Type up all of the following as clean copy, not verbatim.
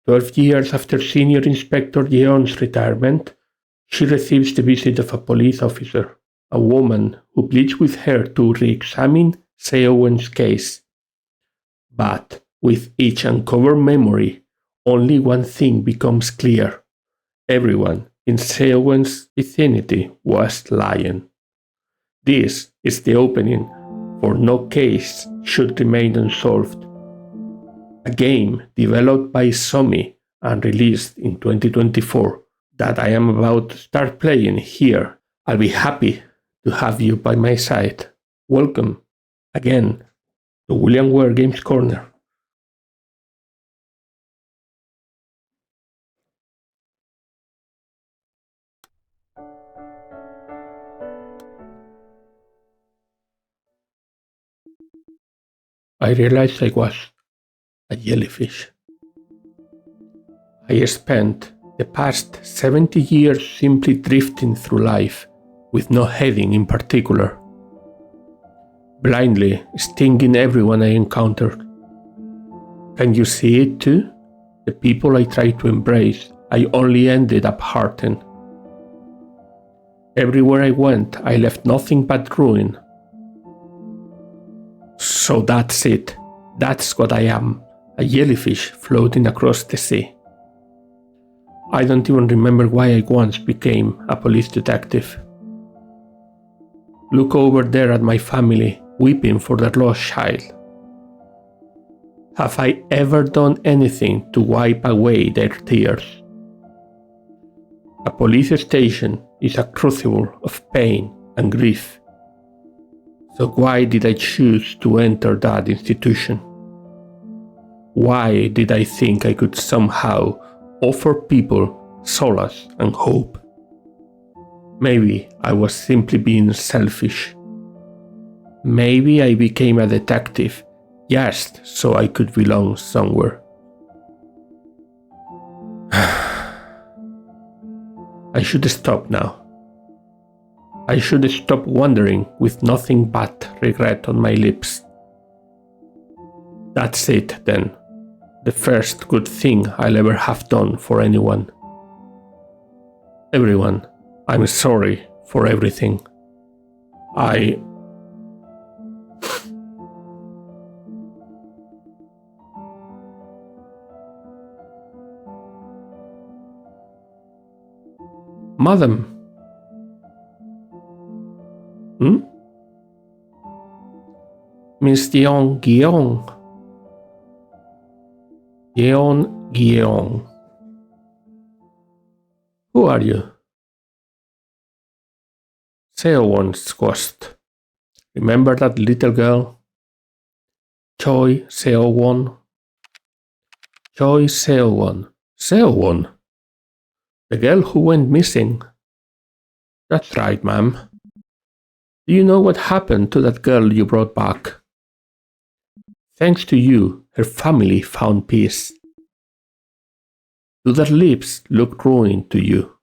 12 years after Senior Inspector Yeon's retirement, she receives the visit of a police officer, a woman who pleads with her to re-examine Seowon's case. But with each uncovered memory, only one thing becomes clear. Everyone in Seowon's vicinity was lying. This is the opening for No Case Should Remain Unsolved, a game developed by Somi and released in 2024 that I am about to start playing here. I'll be happy to have you by my side. Welcome again to William Ware Games Corner. I realized I was a jellyfish. I spent the past 70 years simply drifting through life, with no heading in particular, blindly stinging everyone I encountered. Can you see it too? The people I tried to embrace, I only ended up hurting. Everywhere I went, I left nothing but ruin. So that's it. That's what I am, a jellyfish floating across the sea. I don't even remember why I once became a police detective. Look over there at my family, weeping for their lost child. Have I ever done anything to wipe away their tears? A police station is a crucible of pain and grief. So why did I choose to enter that institution? Why did I think I could somehow offer people solace and hope? Maybe I was simply being selfish. Maybe I became a detective just so I could belong somewhere. I should stop now. I should stop wandering with nothing but regret on my lips. That's it then. The first good thing I'll ever have done for anyone. Everyone, I'm sorry for everything. Madam. Miss Yeon Gyeong. Yeon Gyeong. Who are you? Seowon's ghost. Remember that little girl? Choi Seowon. Choi Seowon. Seowon? The girl who went missing. That's right, ma'am. Do you know what happened to that girl you brought back? Thanks to you, her family found peace. Do their lips look ruined to you?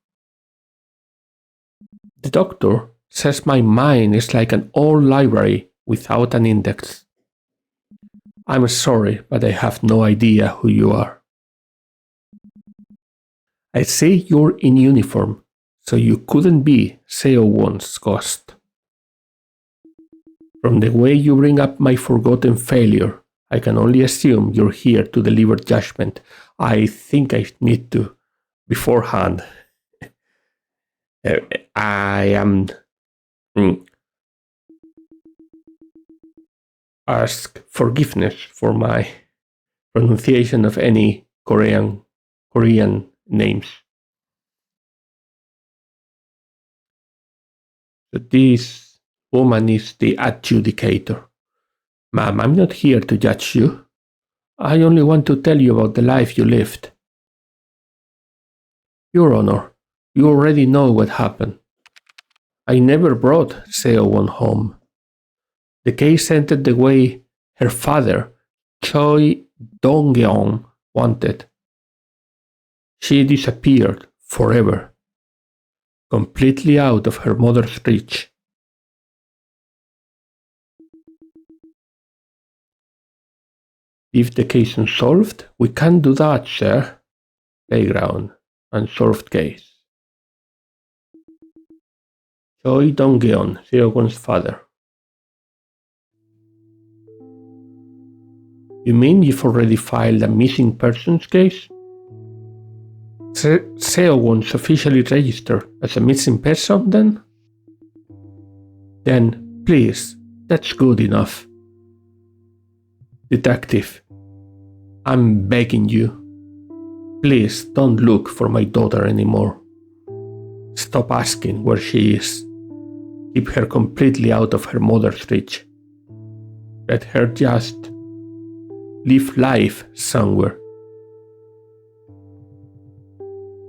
The doctor says my mind is like an old library without an index. I'm sorry, but I have no idea who you are. I see you're in uniform, so you couldn't be Seowon's ghost. From the way you bring up my forgotten failure, I can only assume you're here to deliver judgment. I think I need to, beforehand, ask forgiveness for my pronunciation of any Korean names. So this woman is the adjudicator. Ma'am, I'm not here to judge you. I only want to tell you about the life you lived. Your Honor, you already know what happened. I never brought Seowon home. The case ended the way her father, Choi Dong-geon, wanted. She disappeared forever, completely out of her mother's reach. Leave the case unsolved? We can't do that, sir. Playground. Unsolved case. Choi Dong-geon, Seowon's father. You mean you've already filed a missing persons case? Seowon's officially registered as a missing person then? Then, please, that's good enough. Detective, I'm begging you. Please don't look for my daughter anymore. Stop asking where she is. Keep her completely out of her mother's reach. Let her just live life somewhere.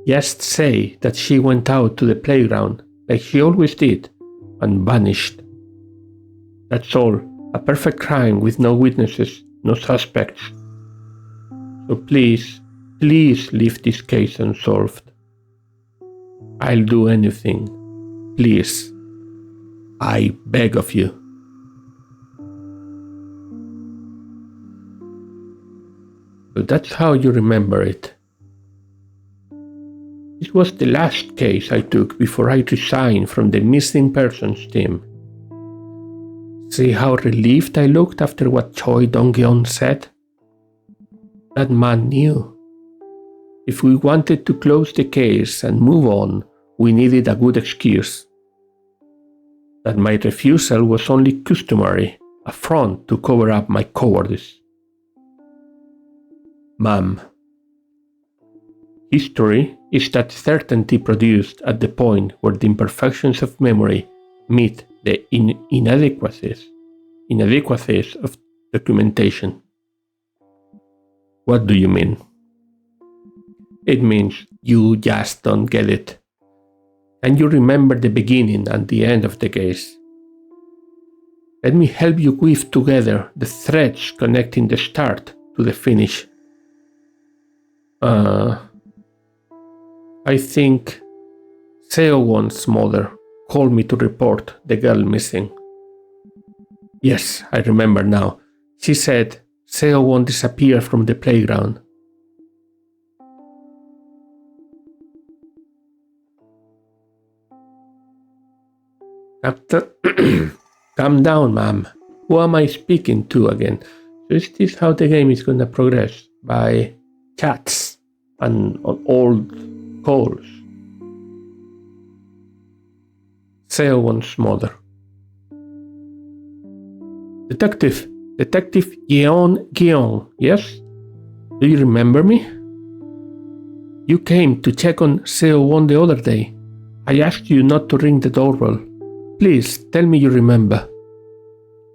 Just say that she went out to the playground like she always did and vanished. That's all. A perfect crime with no witnesses, no suspects. So please leave this case unsolved. I'll do anything. Please. I beg of you. So that's how you remember it. This was the last case I took before I resigned from the missing persons team. See how relieved I looked after what Choi Dong-geon said? That man knew. If we wanted to close the case and move on, we needed a good excuse. That my refusal was only customary, a front to cover up my cowardice. Ma'am, history is that certainty produced at the point where the imperfections of memory meet the inadequacies of documentation. What do you mean? It means you just don't get it. And you remember the beginning and the end of the case. Let me help you weave together the threads connecting the start to the finish. I think Seowon's mother called me to report the girl missing. Yes, I remember now. She said Seowon disappeared from the playground. Calm down, ma'am. Who am I speaking to again? So is this how the game is gonna progress? By chats and old calls? Seowon's mother. Detective Yeon, yes? Do you remember me? You came to check on Seowon the other day. I asked you not to ring the doorbell. Please, tell me you remember.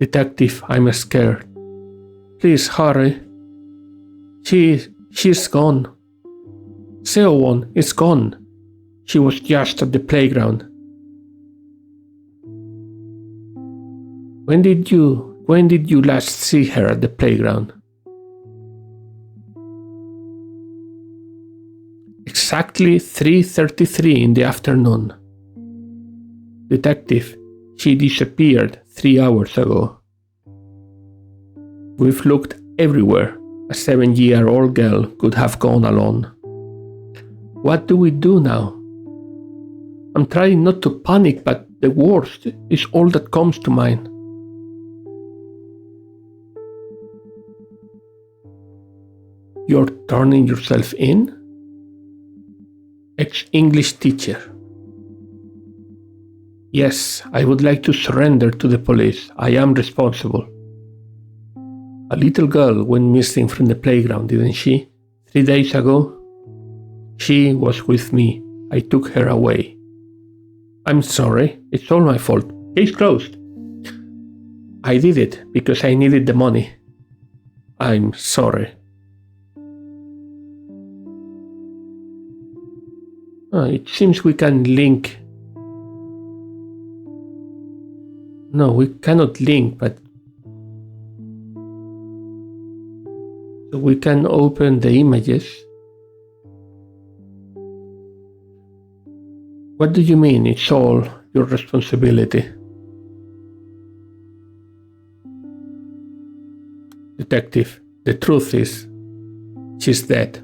Detective, I'm scared. Please hurry. She's gone. Seowon is gone. She was just at the playground. When did you last see her at the playground? Exactly 3:33 in the afternoon. Detective, she disappeared 3 hours ago. We've looked everywhere. A 7-year-old girl could have gone alone. What do we do now? I'm trying not to panic, but the worst is all that comes to mind. You're turning yourself in? Ex-English teacher. Yes, I would like to surrender to the police. I am responsible. A little girl went missing from the playground, didn't she? 3 days ago? She was with me. I took her away. I'm sorry. It's all my fault. Case closed. I did it because I needed the money. I'm sorry. It seems we can link. No, we cannot link, but so we can open the images. What do you mean it's all your responsibility? Detective, the truth is, she's dead.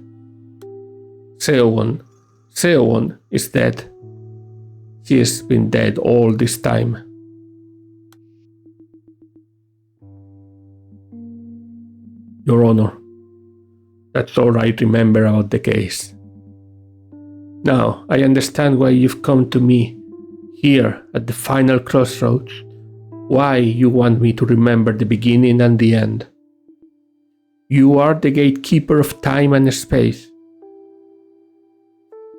Seowon. Seowon is dead. She has been dead all this time. Your Honor, that's all I remember about the case. Now, I understand why you've come to me here at the final crossroads, why you want me to remember the beginning and the end. You are the gatekeeper of time and space.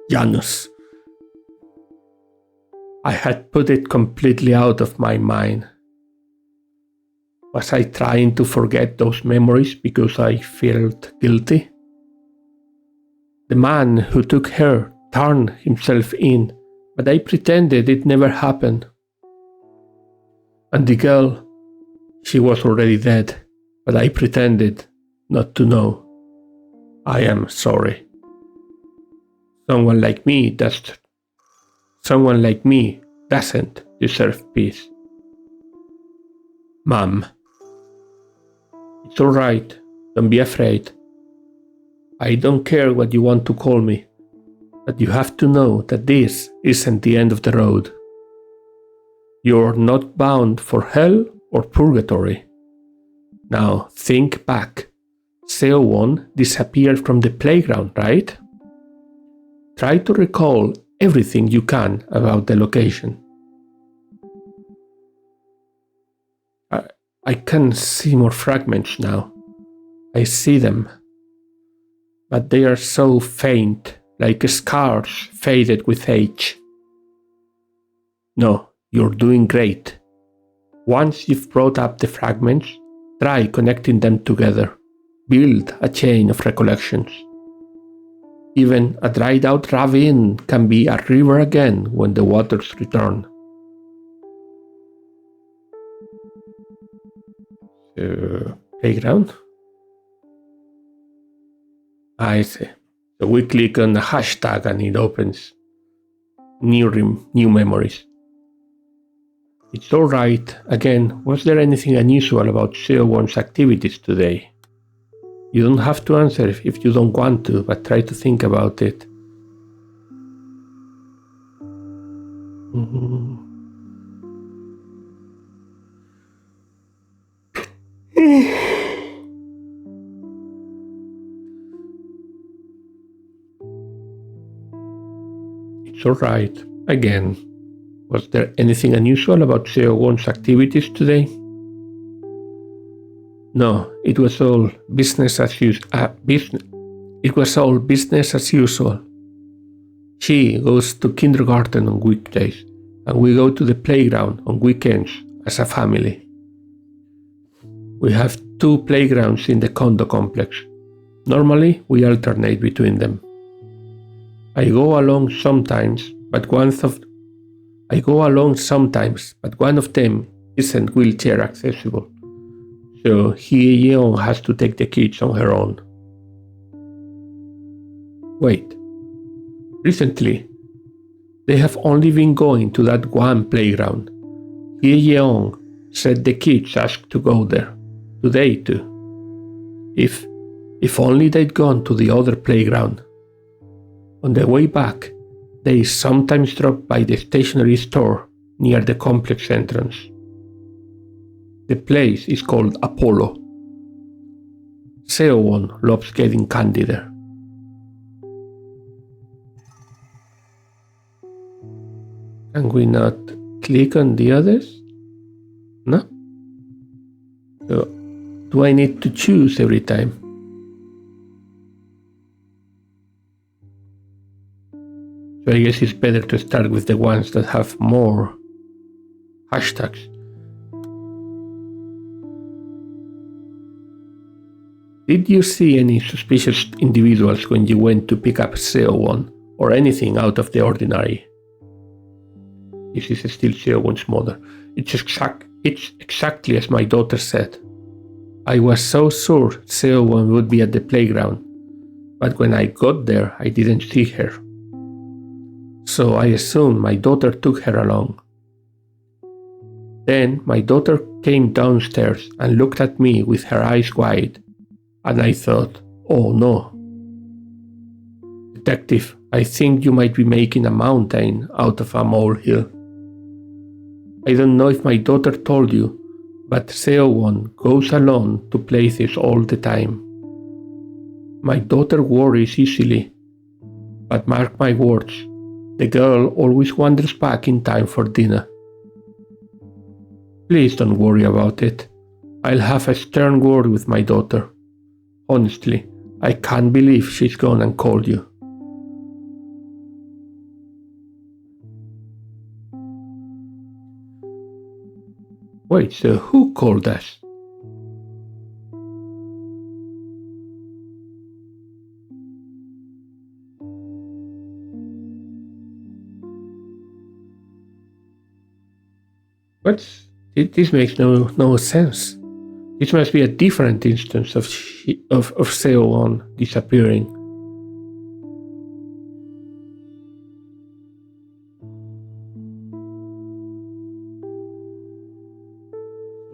Janus. I had put it completely out of my mind. Was I trying to forget those memories because I felt guilty? The man who took her turned himself in, but I pretended it never happened. And the girl, she was already dead, but I pretended not to know. I am sorry. Someone like me doesn't deserve peace. Mom. It's all right. Don't be afraid. I don't care what you want to call me, but you have to know that this isn't the end of the road. You're not bound for hell or purgatory. Now think back. Seowon disappeared from the playground, right? Try to recall everything you can about the location. I can see more fragments now. I see them. But they are so faint, like scars faded with age. No, you're doing great. Once you've brought up the fragments, try connecting them together. Build a chain of recollections. Even a dried out ravine can be a river again when the waters return. Playground? I see. So we click on the hashtag and it opens new memories. It's all right. Again, was there anything unusual about Seowon's activities today? You don't have to answer if you don't want to, but try to think about it. It's all right. Again, was there anything unusual about Seowon's activities today? No, it was all business as usual. It was all business as usual. She goes to kindergarten on weekdays, and we go to the playground on weekends as a family. We have 2 playgrounds in the condo complex. Normally, we alternate between them. I go along sometimes, but one of them isn't wheelchair accessible. So Hye-yeon has to take the kids on her own. Wait. Recently, they have only been going to that one playground. Hye-yeon said the kids asked to go there. Today too. If only they'd gone to the other playground. On the way back, they sometimes drop by the stationery store near the complex entrance. The place is called Apollo. Seowon loves getting candy there. Can we not click on the others? No? So, do I need to choose every time? So I guess it's better to start with the ones that have more hashtags. Did you see any suspicious individuals when you went to pick up Seowon, or anything out of the ordinary? This is still Seowon's mother. It's exactly as my daughter said. I was so sure Seowon would be at the playground, but when I got there, I didn't see her. So I assumed my daughter took her along. Then my daughter came downstairs and looked at me with her eyes wide, and I thought, oh no. The Detective, I think you might be making a mountain out of a molehill. I don't know if my daughter told you, but Seowon goes alone to places all the time. My daughter worries easily, but mark my words, the girl always wanders back in time for dinner. Please don't worry about it. I'll have a stern word with my daughter. Honestly, I can't believe she's gone and called you. Wait, so who called us? This makes no sense. This must be a different instance of Seowon disappearing.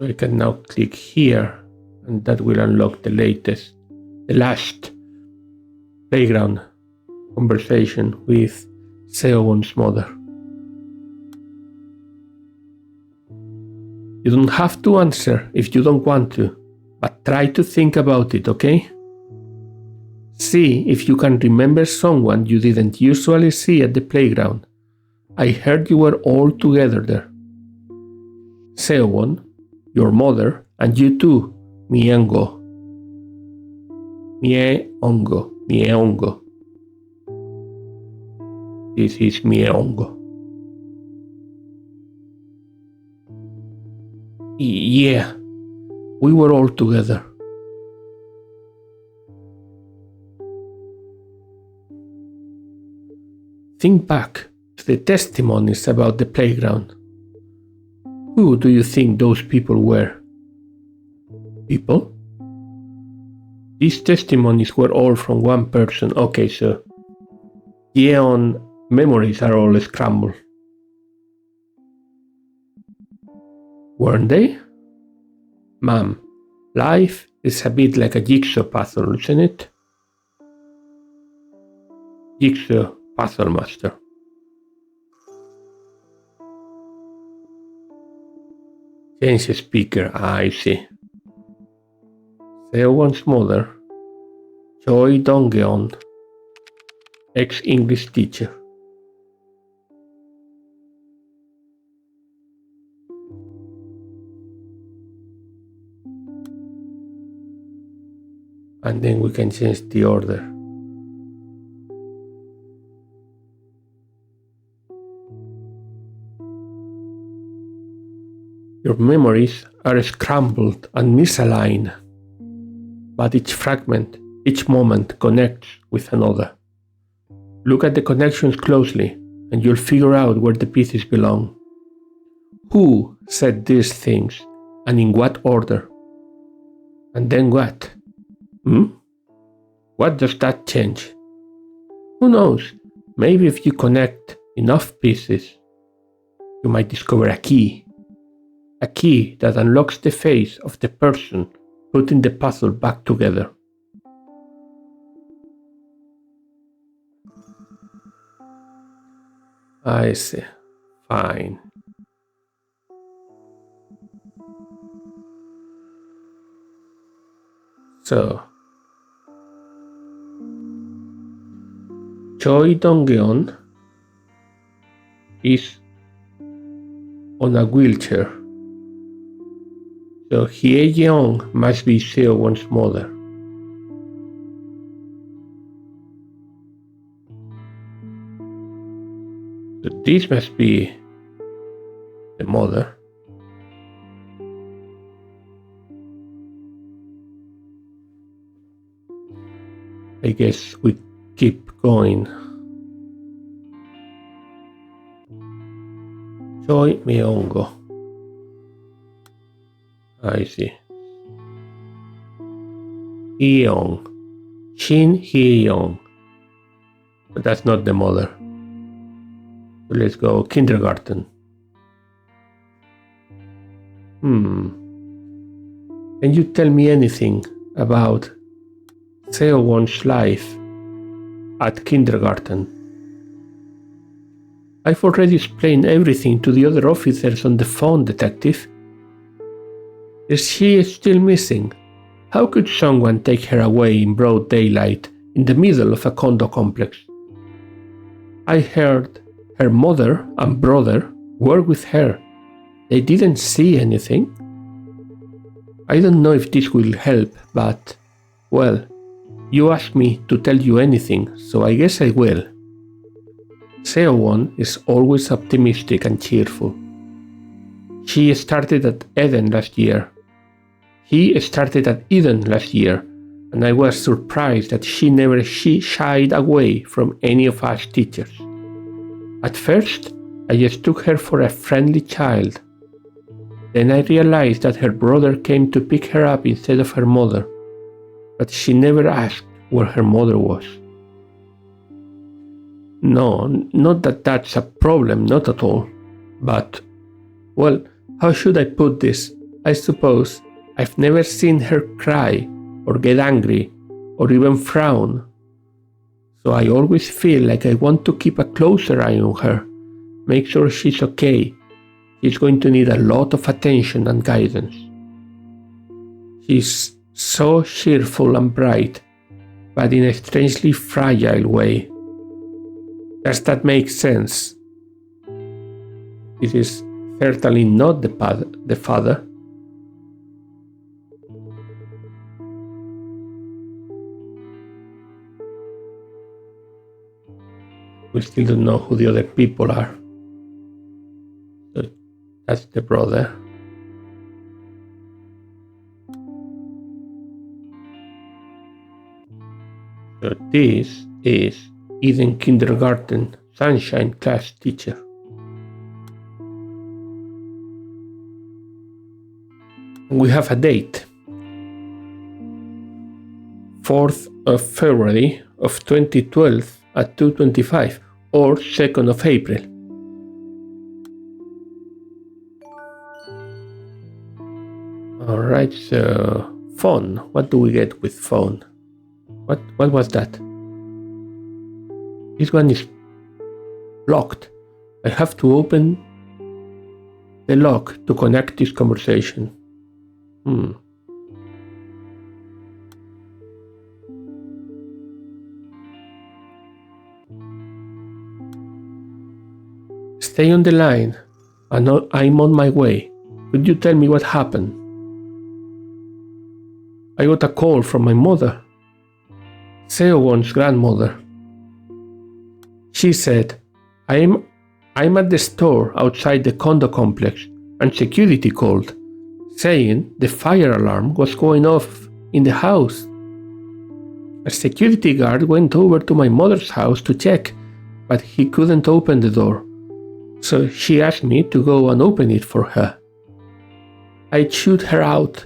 I can now click here, and that will unlock the last playground conversation with Seowon's mother. You don't have to answer if you don't want to, but try to think about it, okay? See if you can remember someone you didn't usually see at the playground. I heard you were all together there. Seowon, your mother, and you too, Myeongo. Myeongo. This is Myeongo. Yeah, we were all together. Think back to the testimonies about the playground. Who do you think those people were? People? These testimonies were all from one person. Okay, so Yeon memories are all scrambled. Weren't they? Ma'am, life is a bit like a jigsaw puzzle, isn't it? Jigsaw puzzle master. Change the speaker, I see. Seowon's mother, Choi Donggeon, ex-English teacher. And then we can change the order. Your memories are scrambled and misaligned, but each fragment, each moment connects with another. Look at the connections closely and you'll figure out where the pieces belong. Who said these things and in what order? And then what? What does that change? Who knows? Maybe if you connect enough pieces, you might discover a key that unlocks the face of the person putting the puzzle back together. I see. Fine. So, Choi Donggeon is on a wheelchair. So Hye Yeong must be Seowon's mother. So this must be the mother. I guess we keep going. Choi Myeongo. I see. Hyeong. Shin Hyeong. But that's not the mother. So let's go kindergarten. Can you tell me anything about Seowon's life at kindergarten. I've already explained everything to the other officers on the phone, Detective. Is she still missing? How could someone take her away in broad daylight in the middle of a condo complex? I heard her mother and brother were with her. They didn't see anything. I don't know if this will help, but, well, you asked me to tell you anything, so I guess I will. Seowon is always optimistic and cheerful. She started at Eden last year. He started at Eden last year, and I was surprised that she never shied away from any of us teachers. At first, I just took her for a friendly child. Then I realized that her brother came to pick her up instead of her mother, but she never asked where her mother was. No, not that that's a problem, not at all. But, well, how should I put this? I suppose I've never seen her cry or get angry or even frown. So I always feel like I want to keep a closer eye on her, make sure she's okay. She's going to need a lot of attention and guidance. She's so cheerful and bright, but in a strangely fragile way. Does that make sense? This is certainly not the father. We still don't know who the other people are. So that's the brother. So this is Eden Kindergarten Sunshine class teacher. We have a date. 4th of February of 2012 at 2:25 or 2nd of April. Alright, so phone. What do we get with phone? What was that? This one is locked. I have to open the lock to connect this conversation. Stay on the line. I'm on my way. Could you tell me what happened? I got a call from my mother, Seowon's grandmother. She said, I'm at the store outside the condo complex and security called, saying the fire alarm was going off in the house. A security guard went over to my mother's house to check, but he couldn't open the door. So she asked me to go and open it for her. I chewed her out.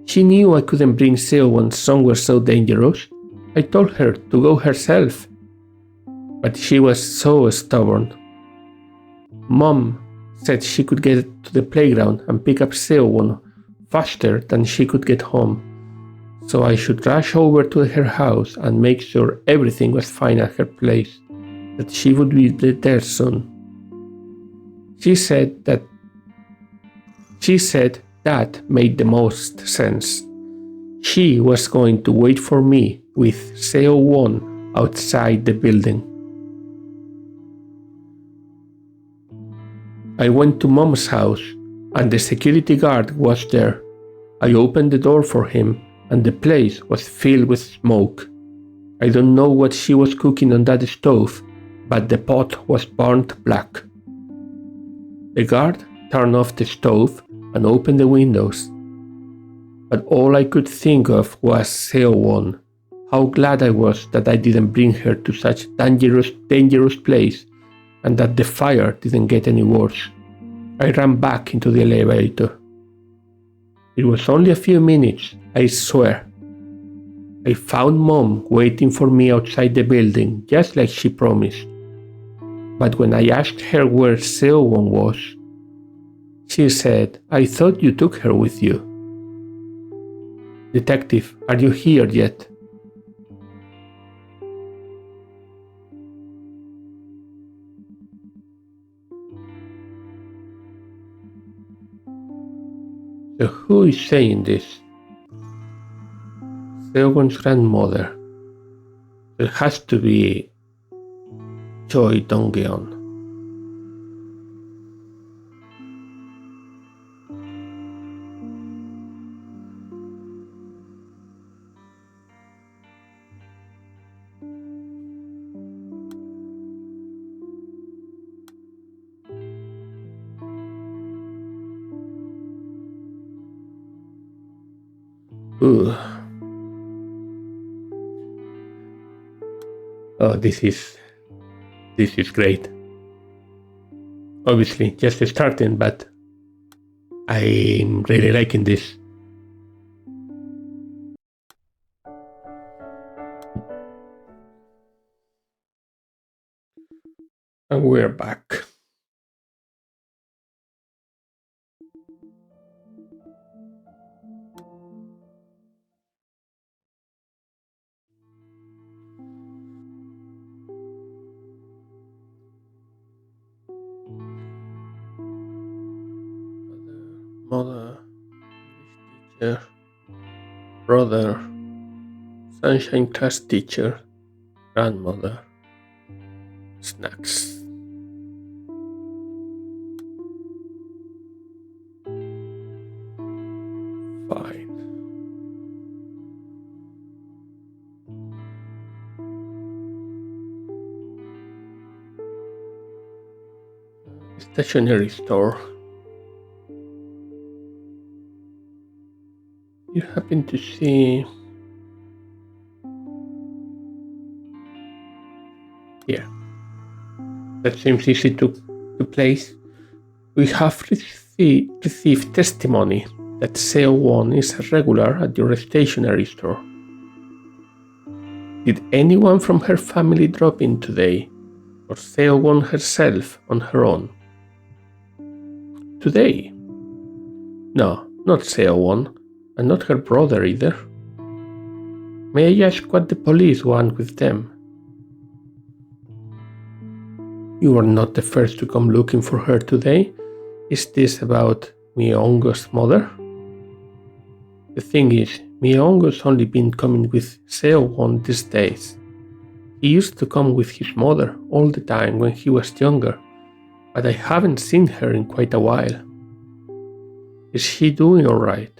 She knew I couldn't bring Seowon somewhere so dangerous. I told her to go herself. But she was so stubborn. Mom said she could get to the playground and pick up Seowon faster than she could get home. So I should rush over to her house and make sure everything was fine at her place, that she would be there soon. She said that made the most sense. She was going to wait for me with Seowon outside the building. I went to Mom's house and the security guard was there. I opened the door for him and the place was filled with smoke. I don't know what she was cooking on that stove, but the pot was burnt black. The guard turned off the stove and opened the windows. But all I could think of was Seowon. How glad I was that I didn't bring her to such dangerous place and that the fire didn't get any worse. I ran back into the elevator. It was only a few minutes, I swear. I found Mom waiting for me outside the building, just like she promised. But when I asked her where Seowon was, she said, I thought you took her with you. Detective, are you here yet? So who is saying this? Seowon's grandmother. It has to be Choi Dong-geon. Ooh. Oh, this is great. Obviously, just starting, but I'm really liking this. And we're back. Mother, teacher, brother, sunshine class teacher, grandmother, snacks. Fine. Stationery store. You happen to see here. That seems easy to place. We have received testimony that Seowon is a regular at your stationery store. Did anyone from her family drop in today, or Seowon herself on her own? Today? No, not Seowon, and not her brother either. May I ask what the police want with them? You are not the first to come looking for her today. Is this about Myeongo's mother? The thing is, Myeongo's only been coming with Seowon these days. He used to come with his mother all the time when he was younger, but I haven't seen her in quite a while. Is she doing alright?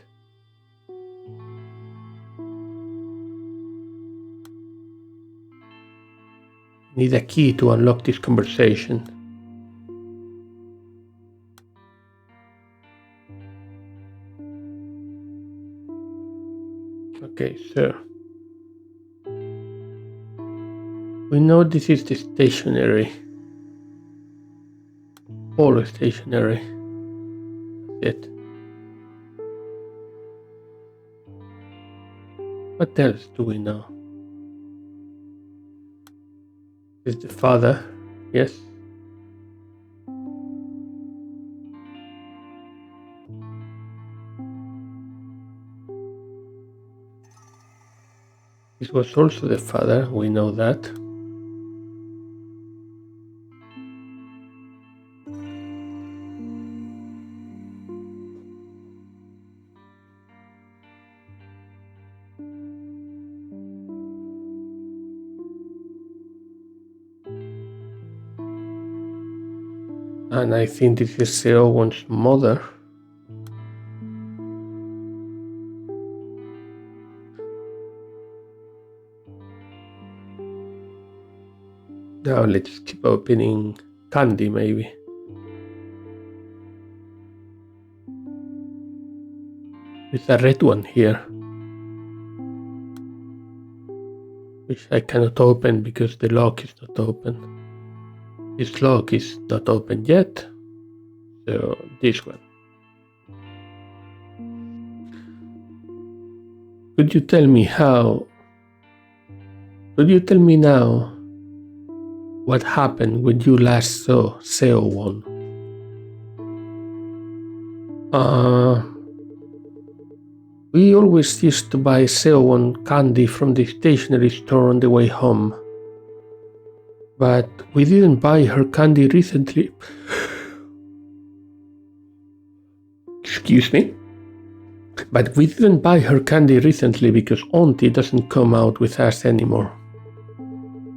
Need a key to unlock this conversation. Okay, so we know this is the stationery. All stationery. That's it. What else do we know? Is the father? Yes. This was also the father, we know that. And I think this is Seowon's mother. Now let's keep opening candy maybe. There's a red one here, which I cannot open because the lock is not open. This lock is not open yet, so this one. Could you tell me now what happened when you last saw Seowon? We always used to buy Seowon candy from the stationery store on the way home. But we didn't buy her candy recently. Excuse me? But we didn't buy her candy recently because Auntie doesn't come out with us anymore.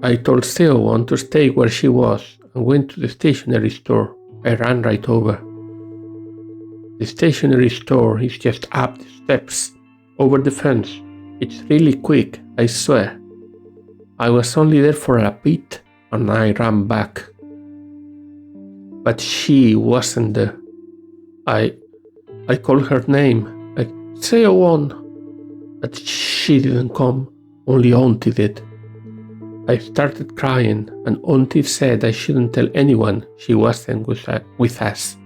I told Seowon to stay where she was and went to the stationery store. I ran right over. The stationery store is just up the steps, over the fence. It's really quick, I swear. I was only there for a bit and I ran back. But she wasn't there. I called her name, like Seowon, but she didn't come, only Auntie did. I started crying and Auntie said I shouldn't tell anyone she wasn't with us.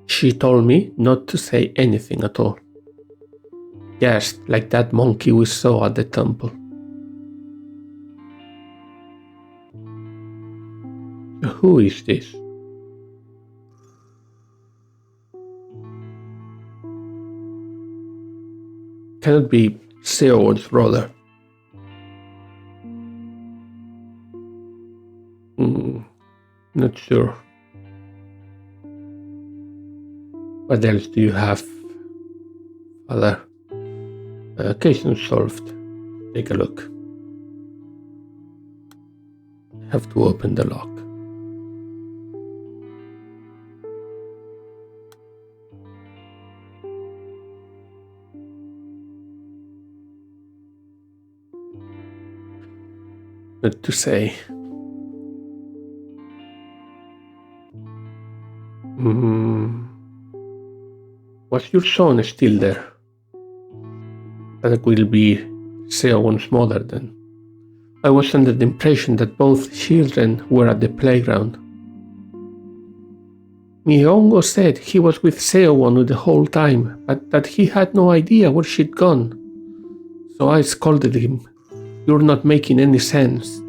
She told me not to say anything at all. Just like that monkey we saw at the temple. Who is this? Cannot be Seowon's brother. Not sure. What else do you have, Father? Case unsolved. Take a look. Have to open the lock. Not to say. Was your son still there? That will be Seowon's mother then. I was under the impression that both children were at the playground. Myongo said he was with Seowon the whole time, but that he had no idea where she'd gone. So I scolded him. You're not making any sense.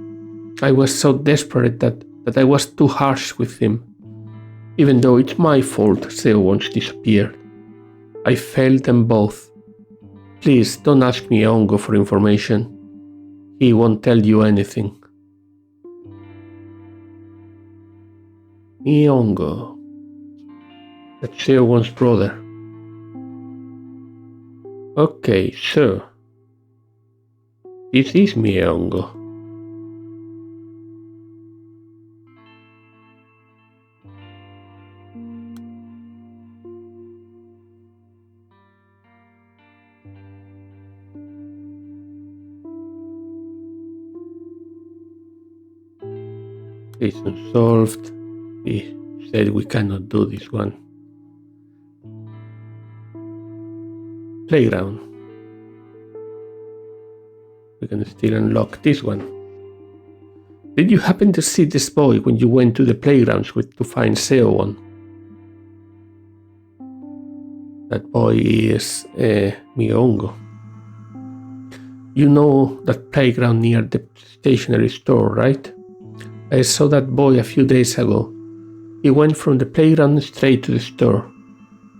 I was so desperate that I was too harsh with him. Even though it's my fault Seowon's disappeared. I failed them both. Please don't ask Myongo for information. He won't tell you anything. Myongo. That's Seowon's brother. Okay, so this is Myongo. Case unsolved. We said we cannot do this one. Playground. We can still unlock this one. Did you happen to see this boy when you went to the playgrounds to find Seowon? That boy is Myongo. You know that playground near the stationery store, right? I saw that boy a few days ago. He went from the playground straight to the store.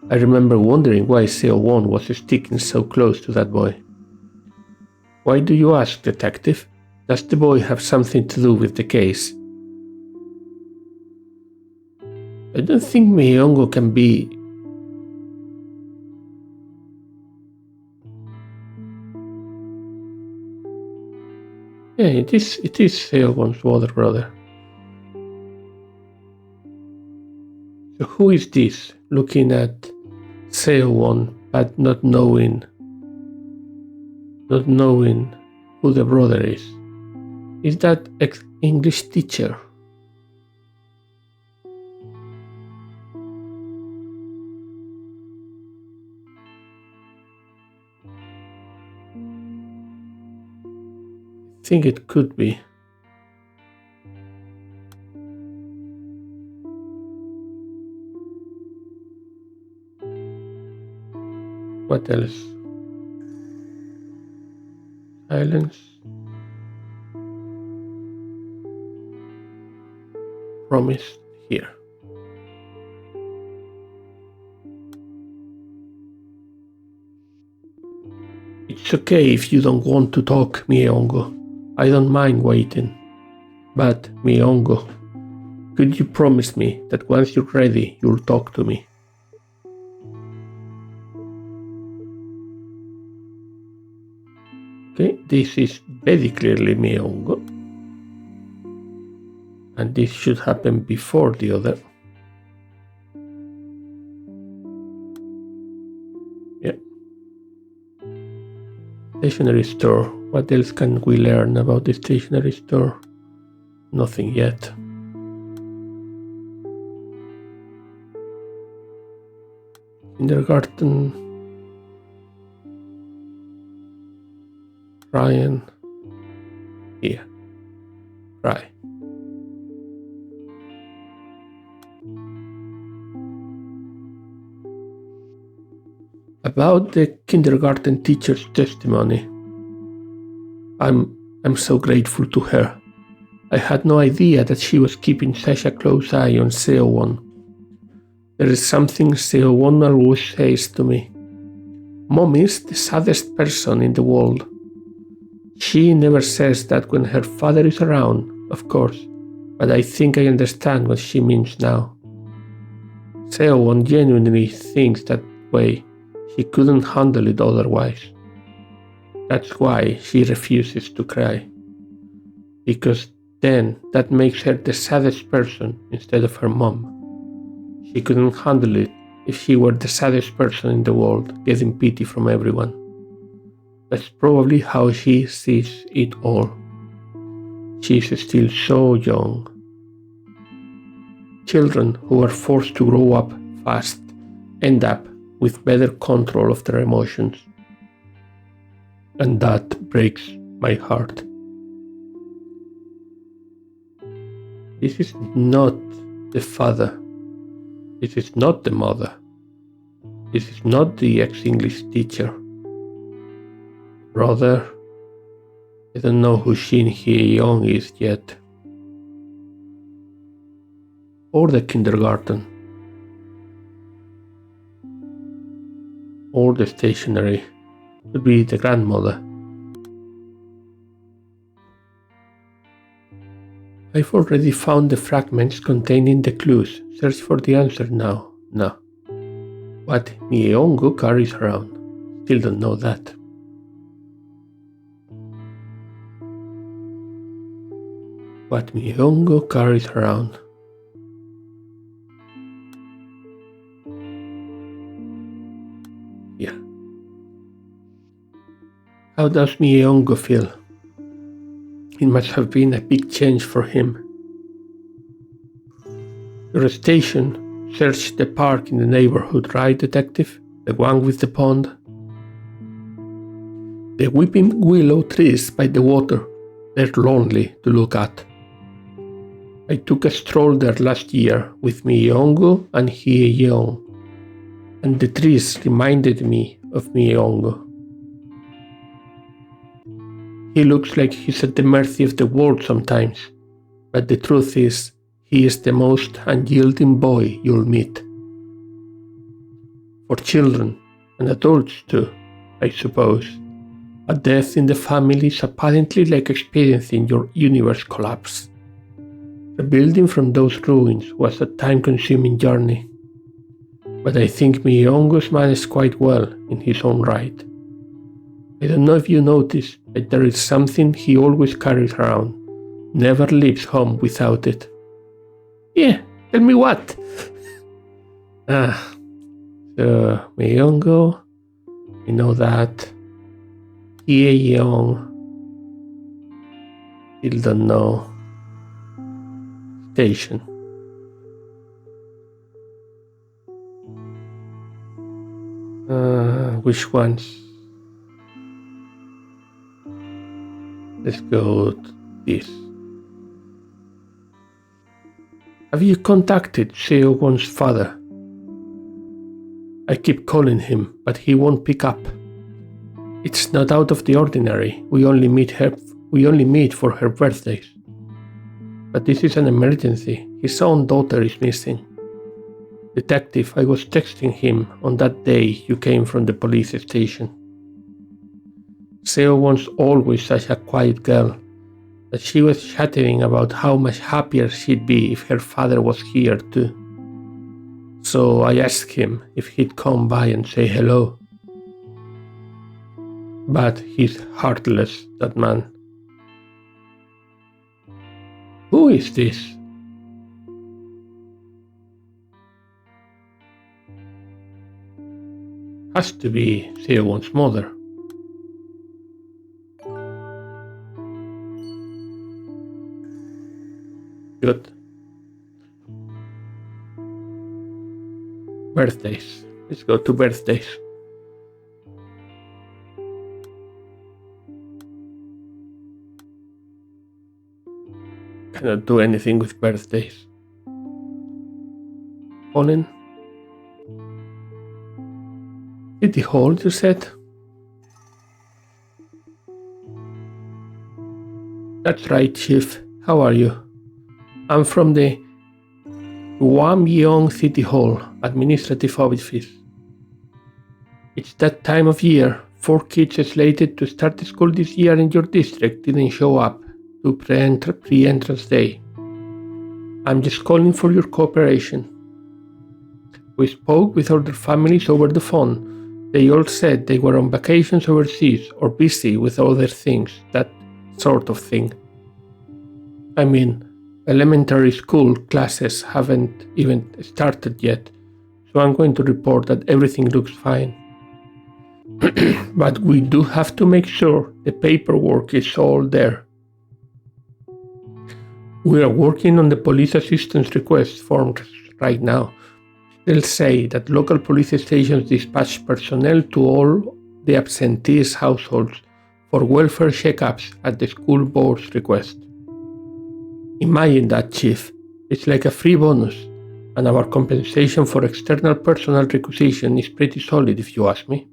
I remember wondering why Seowon was sticking so close to that boy. Why do you ask, detective? Does the boy have something to do with the case? I don't think Myongo can be... Yeah, it is Seowon's older brother. So who is this, looking at Seowon but not knowing who the brother is? Is that English teacher? I think it could be. What else? Silence. Promise here. It's okay if you don't want to talk, Myongo. I don't mind waiting. But, Myongo, could you promise me that once you're ready, you'll talk to me? this is very clearly Myeongo. And this should happen before the other. Yeah. Stationery store. What else can we learn about the stationery store? Nothing yet. Kindergarten. Ryan. Here. Right. About the kindergarten teacher's testimony. I'm so grateful to her. I had no idea that she was keeping such a close eye on Seowon. There is something Seowon always says to me. Mom is the saddest person in the world. She never says that when her father is around, of course, but I think I understand what she means now. Seowon genuinely thinks that way. She couldn't handle it otherwise. That's why she refuses to cry. Because then that makes her the saddest person instead of her mom. She couldn't handle it if she were the saddest person in the world, getting pity from everyone. That's probably how she sees it all. She's still so young. Children who are forced to grow up fast end up with better control of their emotions. And that breaks my heart. This is not the father. This is not the mother. This is not the ex-English teacher. Brother, I don't know who Shin Hye-young is yet. Or the kindergarten. Or the stationery. Could be the grandmother. I've already found the fragments containing the clues. Search for the answer now. No. What Myeongo carries around. Still don't know that. What Myeongo carries around. Yeah. How does Myeongo feel? It must have been a big change for him. Your station searched the park in the neighborhood, right, detective? The one with the pond? The weeping willow trees by the water, they're lonely to look at. I took a stroll there last year with Myeongo and Hye-young, and the trees reminded me of Myeongo. He looks like he's at the mercy of the world sometimes, but the truth is, he is the most unyielding boy you'll meet. For children, and adults too, I suppose, a death in the family is apparently like experiencing your universe collapse. Rebuilding from those ruins was a time-consuming journey, but I think Myeongo's managed quite well in his own right. I don't know if you noticed, but there is something he always carries around. Never leaves home without it. Yeah, tell me what? So Myeongo, we know that. Hye-young, still don't know. Station. Which ones? Let's go to this. Have you contacted Seowon's father? I keep calling him, but he won't pick up. It's not out of the ordinary. We only meet for her birthdays. But this is an emergency. His own daughter is missing. Detective, I was texting him on that day you came from the police station. Seowon's always such a quiet girl, that she was chattering about how much happier she'd be if her father was here too. So I asked him if he'd come by and say hello. But he's heartless, that man. Who is this? Has to be Seowon's mother. Good. Birthdays. Let's go to birthdays. Cannot do anything with birthdays. Colin? City Hall, you said? That's right, Chief. How are you? I'm from the Gwamyeong City Hall Administrative Office. It's that time of year. 4 kids slated to start school this year in your district didn't show up to pre-entrance day. I'm just calling for your cooperation. We spoke with other families over the phone. They all said they were on vacations overseas or busy with other things, that sort of thing. I mean, elementary school classes haven't even started yet, so I'm going to report that everything looks fine. But we do have to make sure the paperwork is all there. We are working on the police assistance request forms right now. They'll say that local police stations dispatch personnel to all the absentees' households for welfare checkups at the school board's request. Imagine that, Chief. It's like a free bonus, and our compensation for external personnel requisition is pretty solid if you ask me.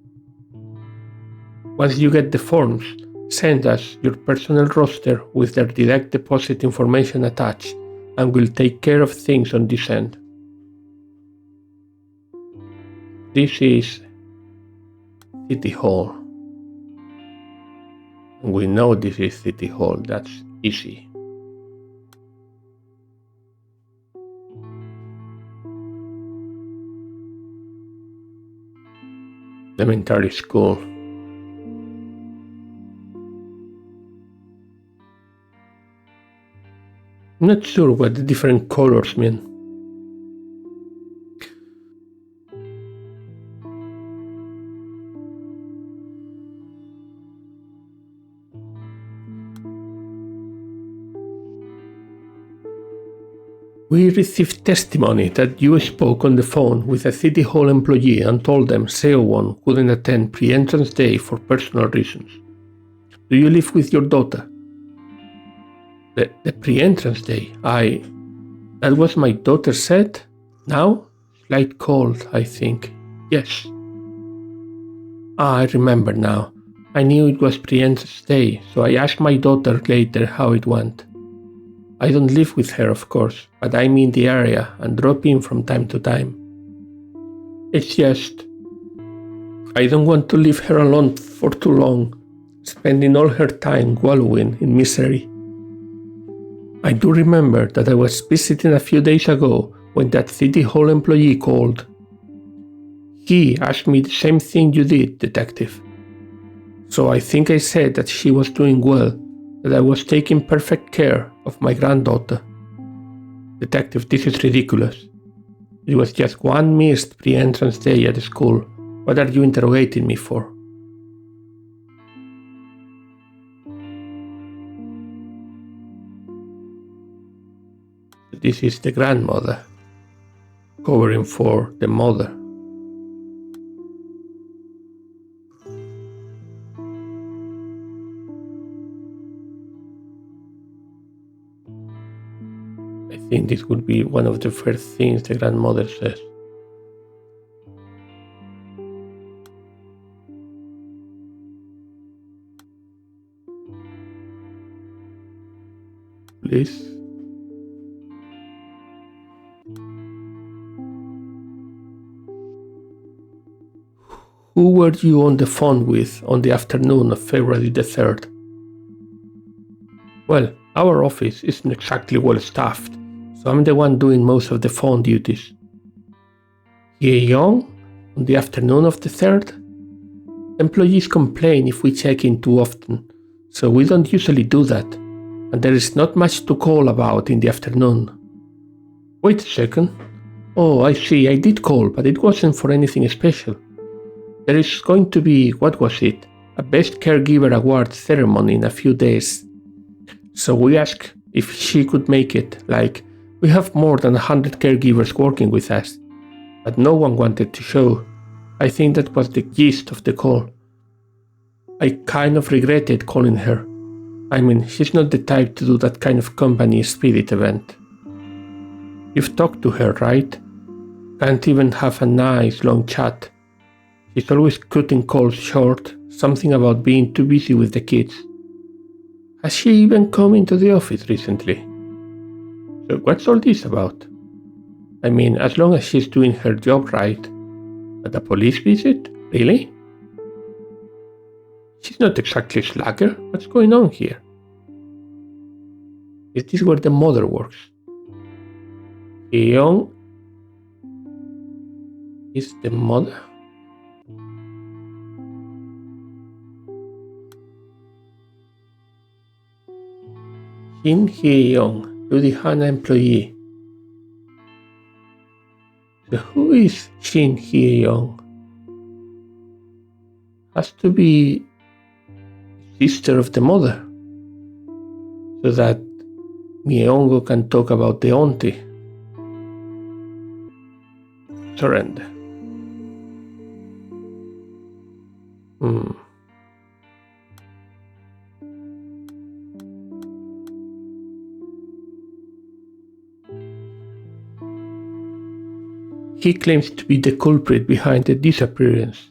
Once you get the forms, send us your personnel roster with their direct deposit information attached, and we'll take care of things on this end. This is City Hall. And we know this is City Hall, that's easy. Elementary school. I'm not sure what the different colors mean. We received testimony that you spoke on the phone with a City Hall employee and told them Seowon couldn't attend pre-entrance day for personal reasons. Do you live with your daughter? The pre-entrance day, that was my daughter said? Now? Slight cold, I think. Yes. I remember now. I knew it was pre-entrance day, so I asked my daughter later how it went. I don't live with her, of course, but I'm in the area and drop in from time to time. It's just, I don't want to leave her alone for too long, spending all her time wallowing in misery. I do remember that I was visiting a few days ago when that City Hall employee called. He asked me the same thing you did, Detective. So I think I said that she was doing well, that I was taking perfect care of my granddaughter. Detective, this is ridiculous. It was just one missed pre-entrance day at the school. What are you interrogating me for? This is the grandmother, covering for the mother. I think this would be one of the first things the grandmother says. Please. Who were you on the phone with on the afternoon of February the 3rd? Well, our office isn't exactly well staffed, so I'm the one doing most of the phone duties. Ye Young on the afternoon of the 3rd? Employees complain if we check in too often, so we don't usually do that, and there is not much to call about in the afternoon. Wait a second. Oh, I see, I did call, but it wasn't for anything special. There is going to be, what was it? A Best Caregiver Award ceremony in a few days. So we asked if she could make it, like, we have more than 100 caregivers working with us, but no one wanted to show. I think that was the gist of the call. I kind of regretted calling her. I mean, she's not the type to do that kind of company spirit event. You've talked to her, right? Can't even have a nice long chat. She's always cutting calls short, something about being too busy with the kids. Has she even come into the office recently? So what's all this about? I mean, as long as she's doing her job right. But a police visit? Really? She's not exactly a slacker. What's going on here? Is this where the mother works? Seowon is the mother? Shin Hye-young, Judy Hanna employee. So who is Shin Hye-young? Has to be sister of the mother, so that Myeongo can talk about the auntie. Surrender. He claims to be the culprit behind the disappearance.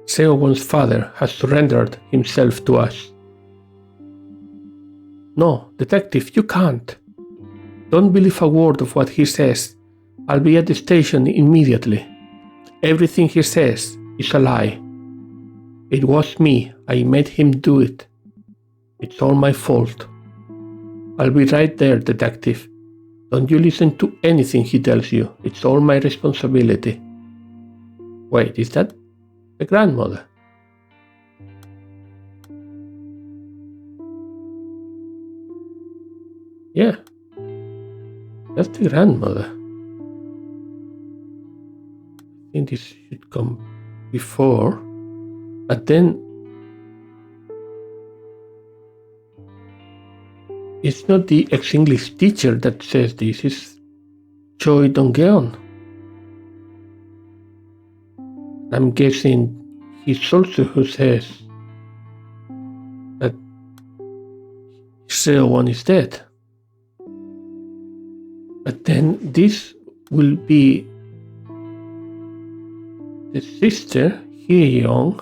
Seowon's father has surrendered himself to us. No, detective, you can't. Don't believe a word of what he says. I'll be at the station immediately. Everything he says is a lie. It was me. I made him do it. It's all my fault. I'll be right there, detective. Don't you listen to anything he tells you. It's all my responsibility. Wait, is that the grandmother? Yeah, that's the grandmother. I think this should come before, but then it's not the ex-English teacher that says this, it's Choi Dong-geon. I'm guessing he's also who says that Seowon is dead. But then this will be the sister, Hye-young,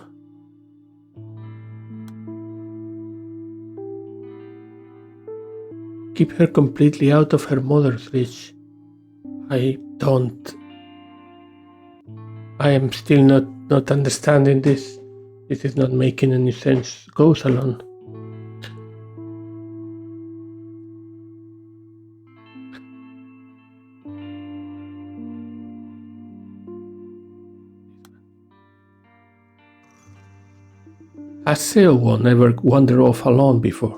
keep her completely out of her mother's reach. I am still not understanding this. This is not making any sense. Go Salon. Has Seowon ever wandered off alone before?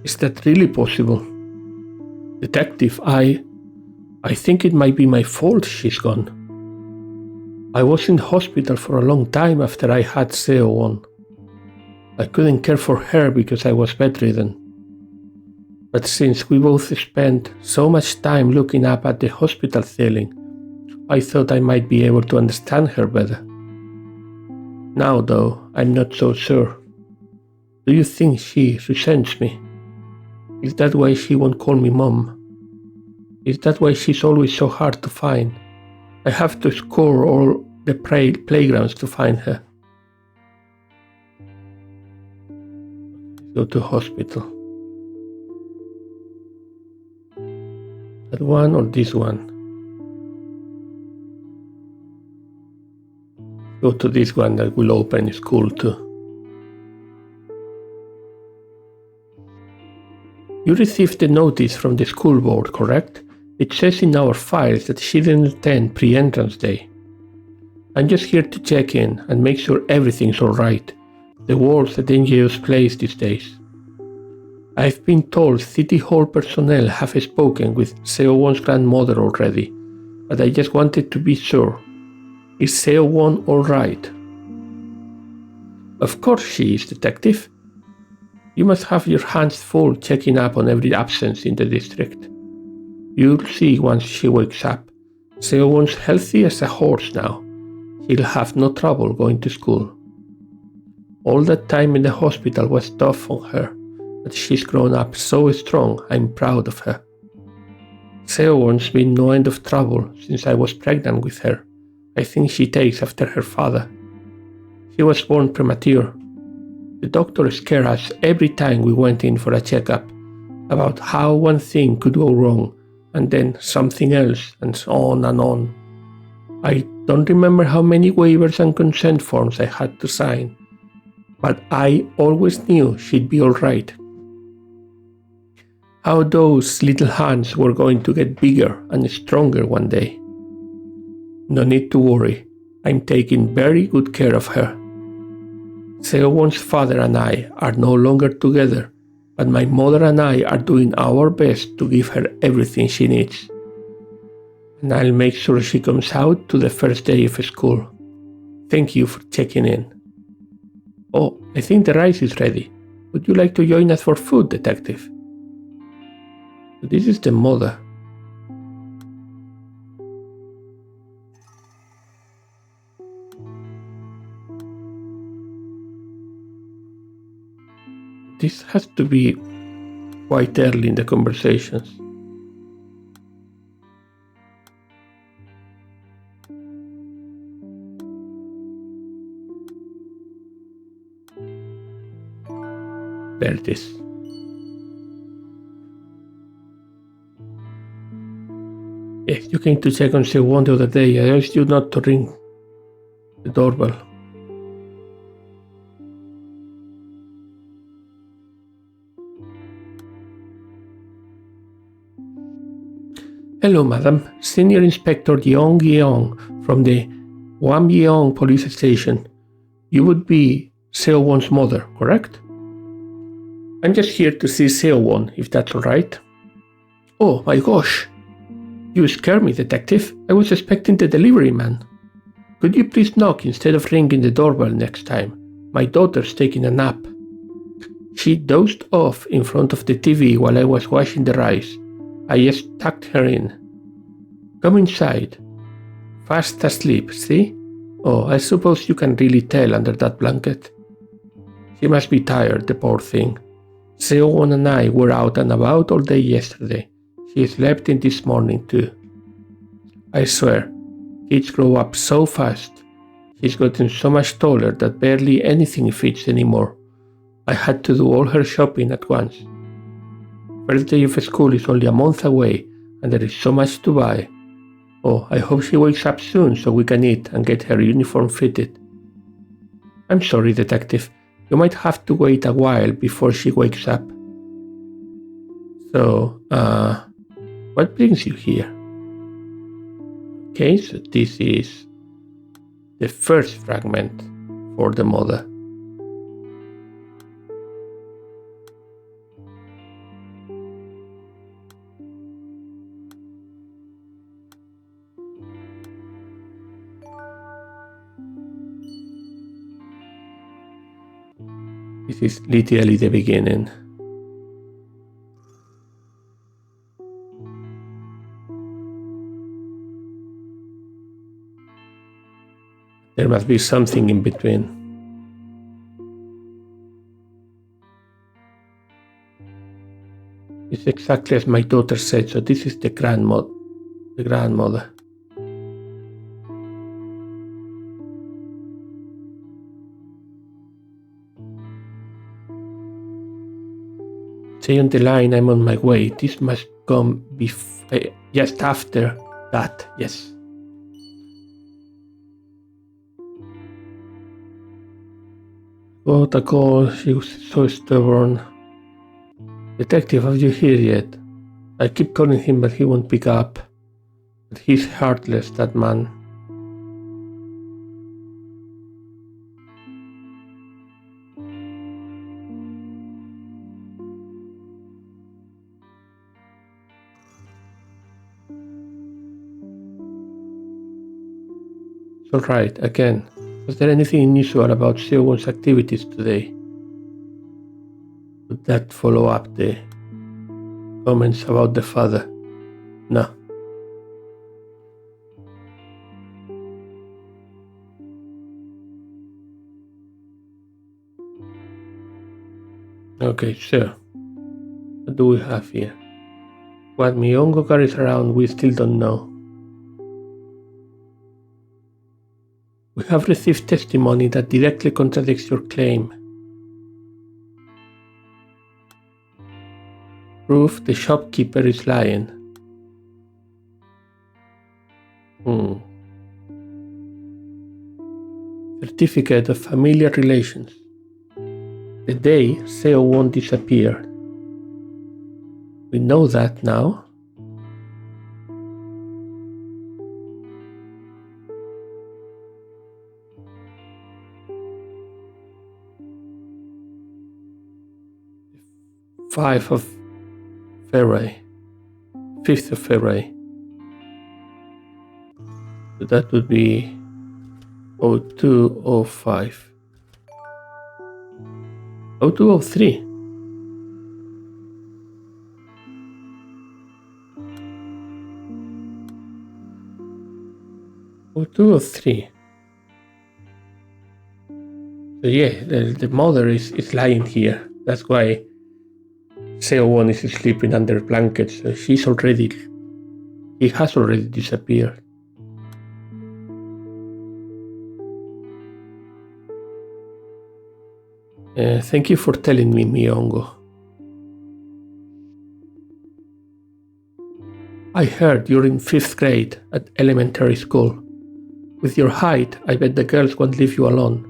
Is that really possible? Detective, I think it might be my fault she's gone. I was in hospital for a long time after I had Seowon. I couldn't care for her because I was bedridden. But since we both spent so much time looking up at the hospital ceiling, I thought I might be able to understand her better. Now, though, I'm not so sure. Do you think she resents me? Is that why she won't call me mom? Is that why she's always so hard to find? I have to scour all the playgrounds to find her. Go to hospital. That one or this one? Go to this one that will open school too. You received the notice from the school board, correct? It says in our files that she didn't attend pre-entrance day. I'm just here to check in and make sure everything's alright. The world's a dangerous place these days. I've been told City Hall personnel have spoken with Seowon's grandmother already, but I just wanted to be sure. Is Seowon alright? Of course she is, Detective. You must have your hands full checking up on every absence in the district. You'll see once she wakes up. Seowon's healthy as a horse now. He'll have no trouble going to school. All that time in the hospital was tough on her, but she's grown up so strong. I'm proud of her. Seowon's been no end of trouble since I was pregnant with her. I think she takes after her father. He was born premature. The doctor scared us every time we went in for a checkup about how one thing could go wrong and then something else and so on and on. I don't remember how many waivers and consent forms I had to sign, but I always knew she'd be alright. How those little hands were going to get bigger and stronger one day. No need to worry, I'm taking very good care of her. Seowon's father and I are no longer together, but my mother and I are doing our best to give her everything she needs. And I'll make sure she comes out to the first day of school. Thank you for checking in. Oh, I think the rice is ready. Would you like to join us for food, Detective? This is the mother. This has to be quite early in the conversations. There it is. Yes, you came to check on Seowon the other day. I asked you not to ring the doorbell. Hello, madam. Senior Inspector Yeong from the Wamyeong police station. You would be Seowon's mother, correct? I'm just here to see Seowon, if that's alright. Oh my gosh! You scared me, Detective. I was expecting the delivery man. Could you please knock instead of ringing the doorbell next time? My daughter's taking a nap. She dozed off in front of the TV while I was washing the rice. I just tucked her in. Come inside. Fast asleep, see? Oh, I suppose you can really tell under that blanket. She must be tired, the poor thing. Seowon and I were out and about all day yesterday. She slept in this morning too. I swear, kids grow up so fast. She's gotten so much taller that barely anything fits anymore. I had to do all her shopping at once. First day of school is only a month away and there is so much to buy. Oh, I hope she wakes up soon so we can eat and get her uniform fitted. I'm sorry, Detective. You might have to wait a while before she wakes up. So, what brings you here? Okay, so this is the first fragment for the mother. This is literally the beginning. There must be something in between. It's exactly as my daughter said, so this is the grandmother. Stay on the line, I'm on my way. This must come just after that, yes. Got a call, she was so stubborn. Detective, are you here yet? I keep calling him, but he won't pick up. But he's heartless, that man. It's alright, again. Was there anything unusual about Seowon's activities today? Would that follow up the comments about the father? No. Okay, so what do we have here? What Myongo carries around, we still don't know. We have received testimony that directly contradicts your claim. Proof the shopkeeper is lying. Certificate of familiar relations. The day Seowon disappeared. We know that now. Fifth of February. So that would be 0205. 0203. Oh, 203. So yeah, the mother is lying here. That's why Seowon is sleeping under blankets. So he has already disappeared. Thank you for telling me, Myongo. I heard you're in 5th grade at elementary school. With your height, I bet the girls won't leave you alone.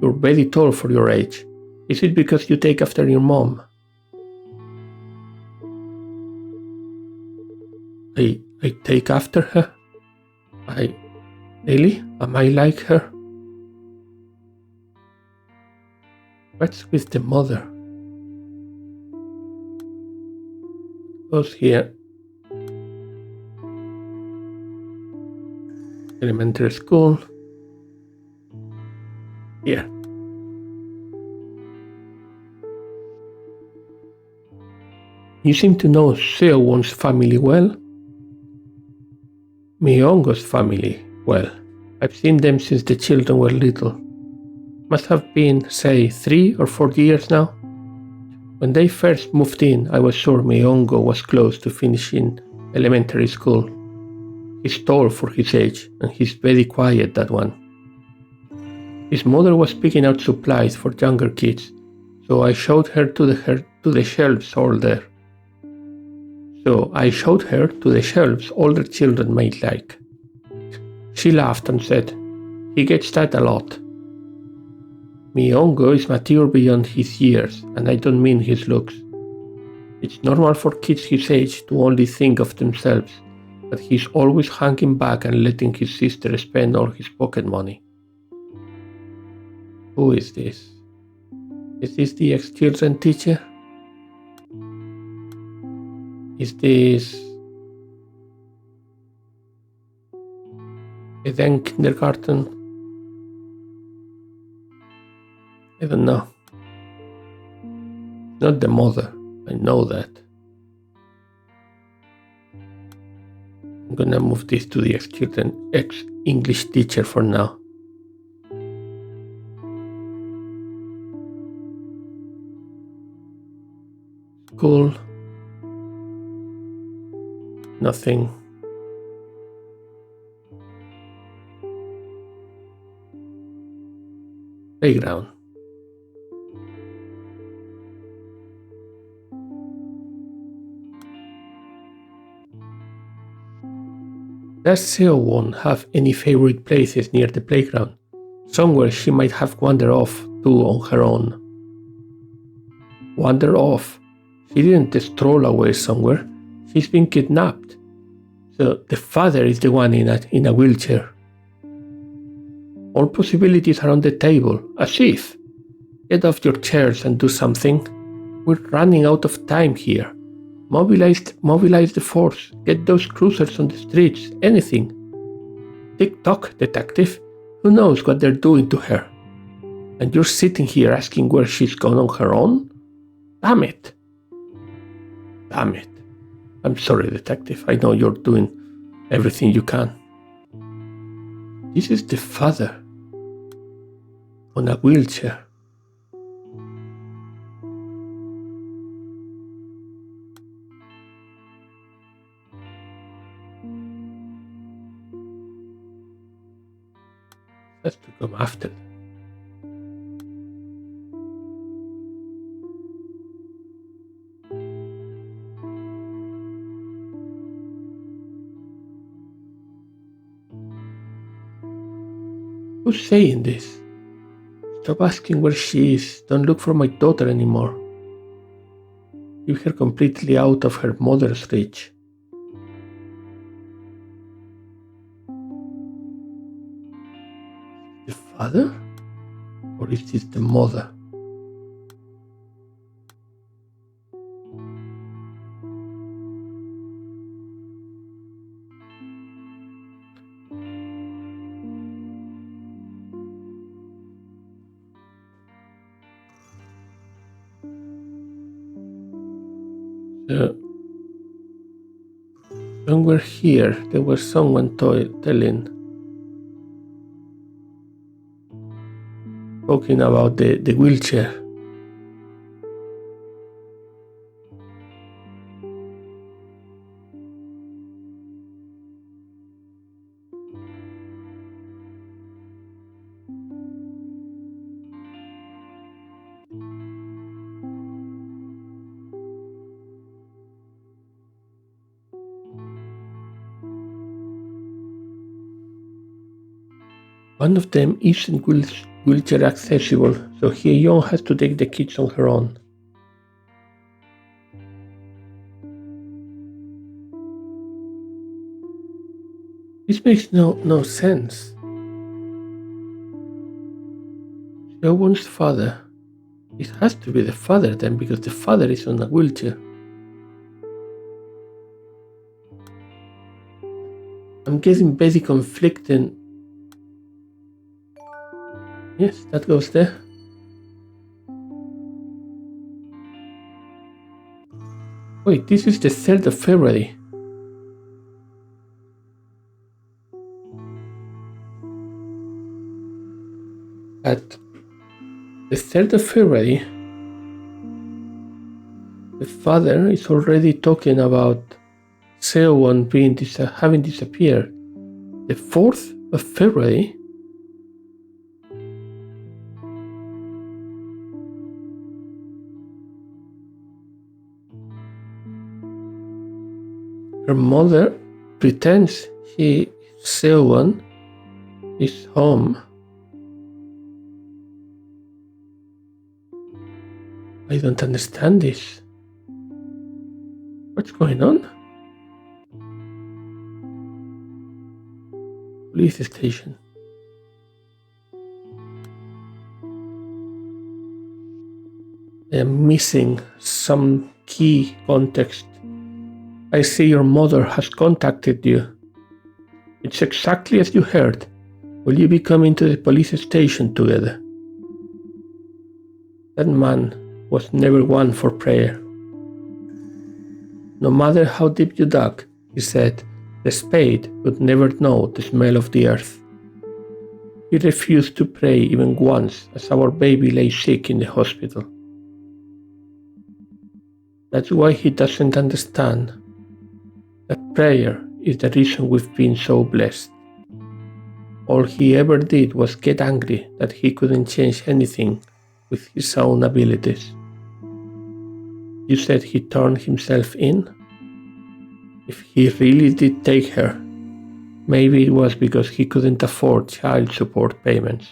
You're very tall for your age. Is it because you take after your mom? I take after her? Really? Am I like her? What's with the mother? Goes here. Elementary school. Here. You seem to know Seowon's family well. Myongo's family well. I've seen them since the children were little. Must have been, say, 3 or 4 years now. When they first moved in, I was sure Myongo was close to finishing elementary school. He's tall for his age, and he's very quiet, that one. His mother was picking out supplies for younger kids, so I showed her to the shelves all there. Older children might like. She laughed and said, "He gets that a lot." Myongo is mature beyond his years, and I don't mean his looks. It's normal for kids his age to only think of themselves, but he's always hanging back and letting his sister spend all his pocket money. Who is this? Is this the ex-children teacher? Is this a then kindergarten? I don't know. Not the mother, I know that. I'm gonna move this to the ex-English teacher for now. School. Nothing. Playground. Does Seowon have any favorite places near the playground? Somewhere she might have wandered off to on her own. Wander off? She didn't stroll away somewhere. She's been kidnapped. So the father is the one in a wheelchair. All possibilities are on the table. As if. Get off your chairs and do something. We're running out of time here. Mobilize the force. Get those cruisers on the streets. Anything. Tick-tock, detective. Who knows what they're doing to her? And you're sitting here asking where she's gone on her own? Damn it. Damn it. I'm sorry, detective. I know you're doing everything you can. This is the father on a wheelchair. Has to come after. Who's saying this? Stop asking where she is. Don't look for my daughter anymore. Leave her completely out of her mother's reach. The father? Or is this the mother? Somewhere here there was someone talking about the wheelchair. One of them isn't wheelchair accessible, so Hye-yeon has to take the kids on her own. This makes no sense. Seowon's father. It has to be the father then, because the father is on a wheelchair. I'm getting very conflicting. Yes, that goes there. Wait, this is the 3rd of February. At the 3rd of February, the father is already talking about Seowon having disappeared. The 4th of February, her mother pretends Seowon is home. I don't understand this. What's going on? Police station. I am missing some key context. I see your mother has contacted you. It's exactly as you heard. Will you be coming to the police station together? That man was never one for prayer. No matter how deep you dug, he said, the spade would never know the smell of the earth. He refused to pray even once as our baby lay sick in the hospital. That's why he doesn't understand that prayer is the reason we've been so blessed. All he ever did was get angry that he couldn't change anything with his own abilities. You said he turned himself in? If he really did take her, maybe it was because he couldn't afford child support payments.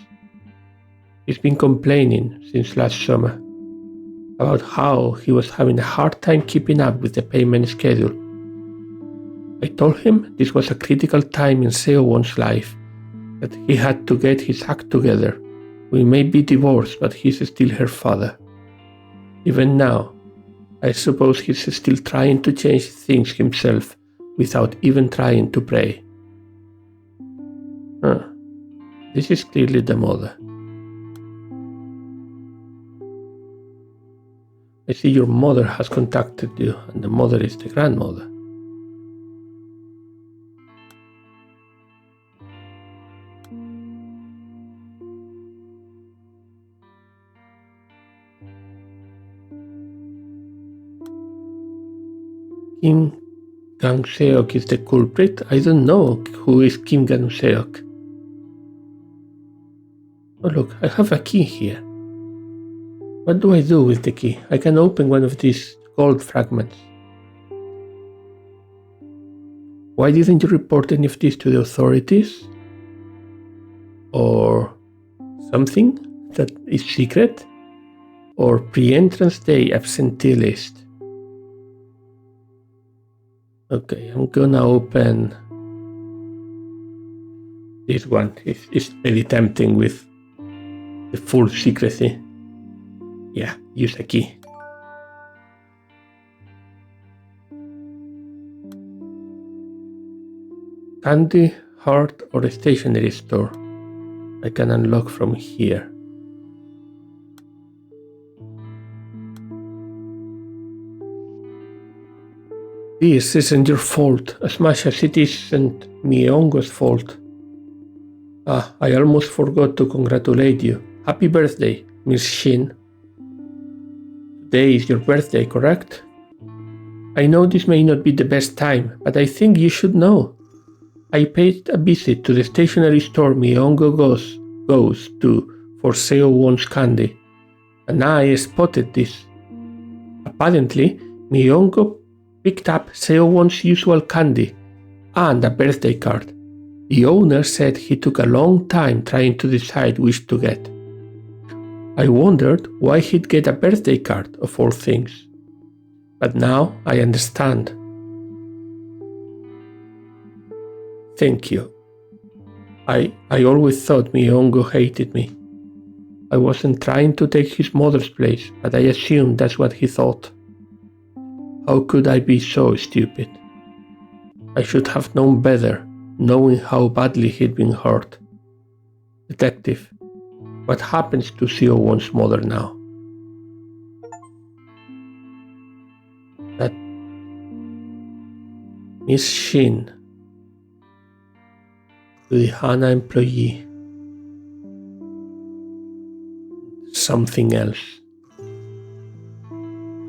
He's been complaining since last summer about how he was having a hard time keeping up with the payment schedule I told him this was a critical time in Seowon's life, that he had to get his act together. We may be divorced, but he's still her father. Even now, I suppose he's still trying to change things himself without even trying to pray. This is clearly the mother. I see your mother has contacted you, and the mother is the grandmother. Kim Gang-seok is the culprit? I don't know who is Kim Gang-seok. Oh look, I have a key here. What do I do with the key? I can open one of these gold fragments. Why didn't you report any of this to the authorities? Or something that is secret? Or pre-entrance day absentee list? Okay, I'm gonna open this one. It's very tempting with the full secrecy. Yeah, use a key. Candy, heart, or a stationery store. I can unlock from here. This isn't your fault, as much as it isn't Myeongo's fault. I almost forgot to congratulate you. Happy birthday, Miss Shin. Today is your birthday, correct? I know this may not be the best time, but I think you should know. I paid a visit to the stationery store Myeongo goes to for Seowon's candy, and I spotted this. Apparently, Myeongo picked up Seowon's usual candy and a birthday card. The owner said he took a long time trying to decide which to get. I wondered why he'd get a birthday card of all things. But now I understand. Thank you. I always thought Myeongo hated me. I wasn't trying to take his mother's place, but I assumed that's what he thought. How could I be so stupid? I should have known better, knowing how badly he'd been hurt. Detective, what happens to Seowon's mother now? That Miss Shin, the Hana employee, something else.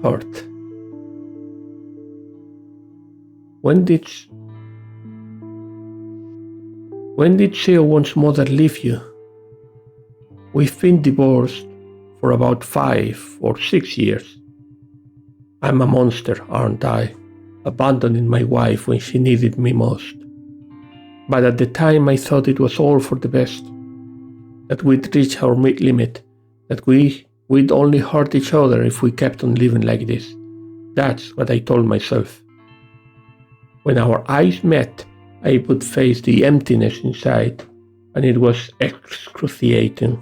Hurt. When did Seowon's mother leave you? We've been divorced for about 5 or 6 years. I'm a monster, aren't I? Abandoning my wife when she needed me most. But at the time I thought it was all for the best. That we'd reach our limit. That we'd only hurt each other if we kept on living like this. That's what I told myself. When our eyes met, I would face the emptiness inside, and it was excruciating.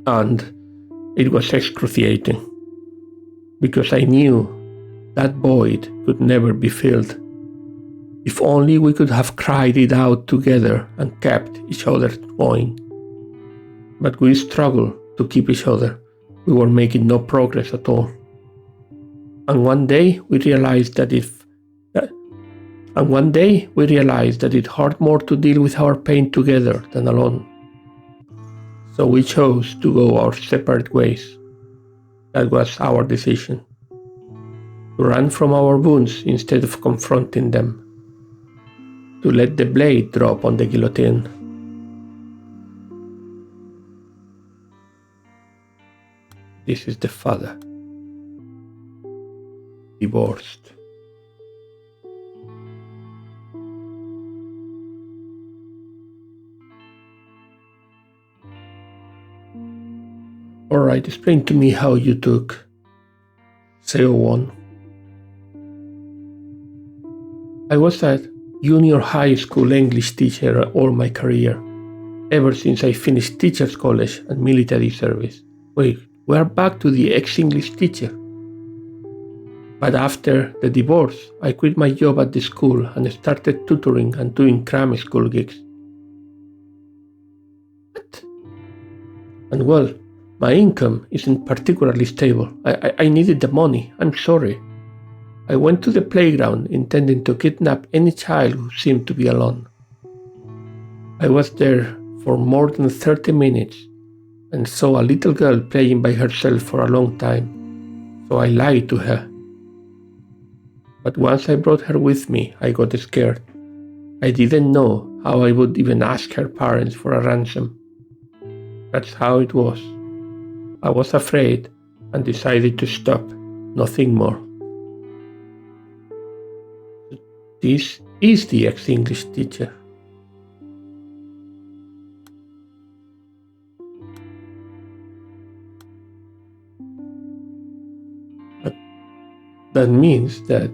And it was excruciating, because I knew that void could never be filled. If only we could have cried it out together and kept each other going. But we struggled to keep each other. We were making no progress at all. And one day we realized that it hurt more to deal with our pain together than alone. So we chose to go our separate ways. That was our decision. To run from our wounds instead of confronting them. To let the blade drop on the guillotine. This is the father. Divorced. Alright, explain to me how you took Seowon. I was a junior high school English teacher all my career, ever since I finished teacher's college and military service. Wait, we are back to the ex-English teacher. But after the divorce, I quit my job at the school and started tutoring and doing cram school gigs. What? And well, my income isn't particularly stable. I needed the money. I'm sorry. I went to the playground intending to kidnap any child who seemed to be alone. I was there for more than 30 minutes and saw a little girl playing by herself for a long time, so I lied to her. But once I brought her with me, I got scared. I didn't know how I would even ask her parents for a ransom. That's how it was. I was afraid and decided to stop, nothing more. This is the ex-English teacher. But that means that